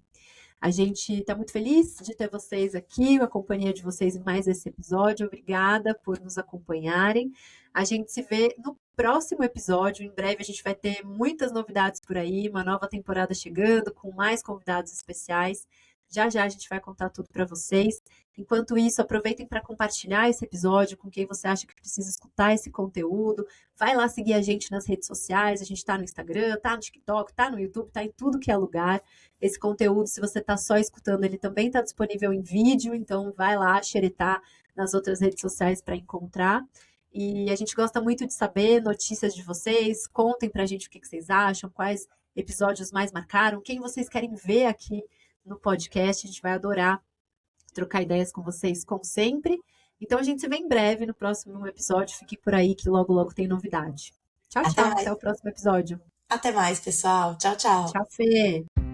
A gente está muito feliz de ter vocês aqui, a companhia de vocês em mais esse episódio. Obrigada por nos acompanharem. A gente se vê no próximo episódio. Em breve a gente vai ter muitas novidades por aí, uma nova temporada chegando com mais convidados especiais. Já já a gente vai contar tudo para vocês. Enquanto isso, aproveitem para compartilhar esse episódio com quem você acha que precisa escutar esse conteúdo. Vai lá seguir a gente nas redes sociais. A gente está no Instagram, está no TikTok, está no YouTube, está em tudo que é lugar. Esse conteúdo, se você está só escutando, ele também está disponível em vídeo, então vai lá xeretar nas outras redes sociais para encontrar. E a gente gosta muito de saber notícias de vocês, contem para a gente o que vocês acham, quais episódios mais marcaram, quem vocês querem ver aqui no podcast, a gente vai adorar trocar ideias com vocês, como sempre. Então a gente se vê em breve no próximo episódio, fique por aí que logo logo tem novidade. Tchau, Até tchau, mais, até o próximo episódio. até mais, pessoal. Tchau, tchau. Tchau, Fê!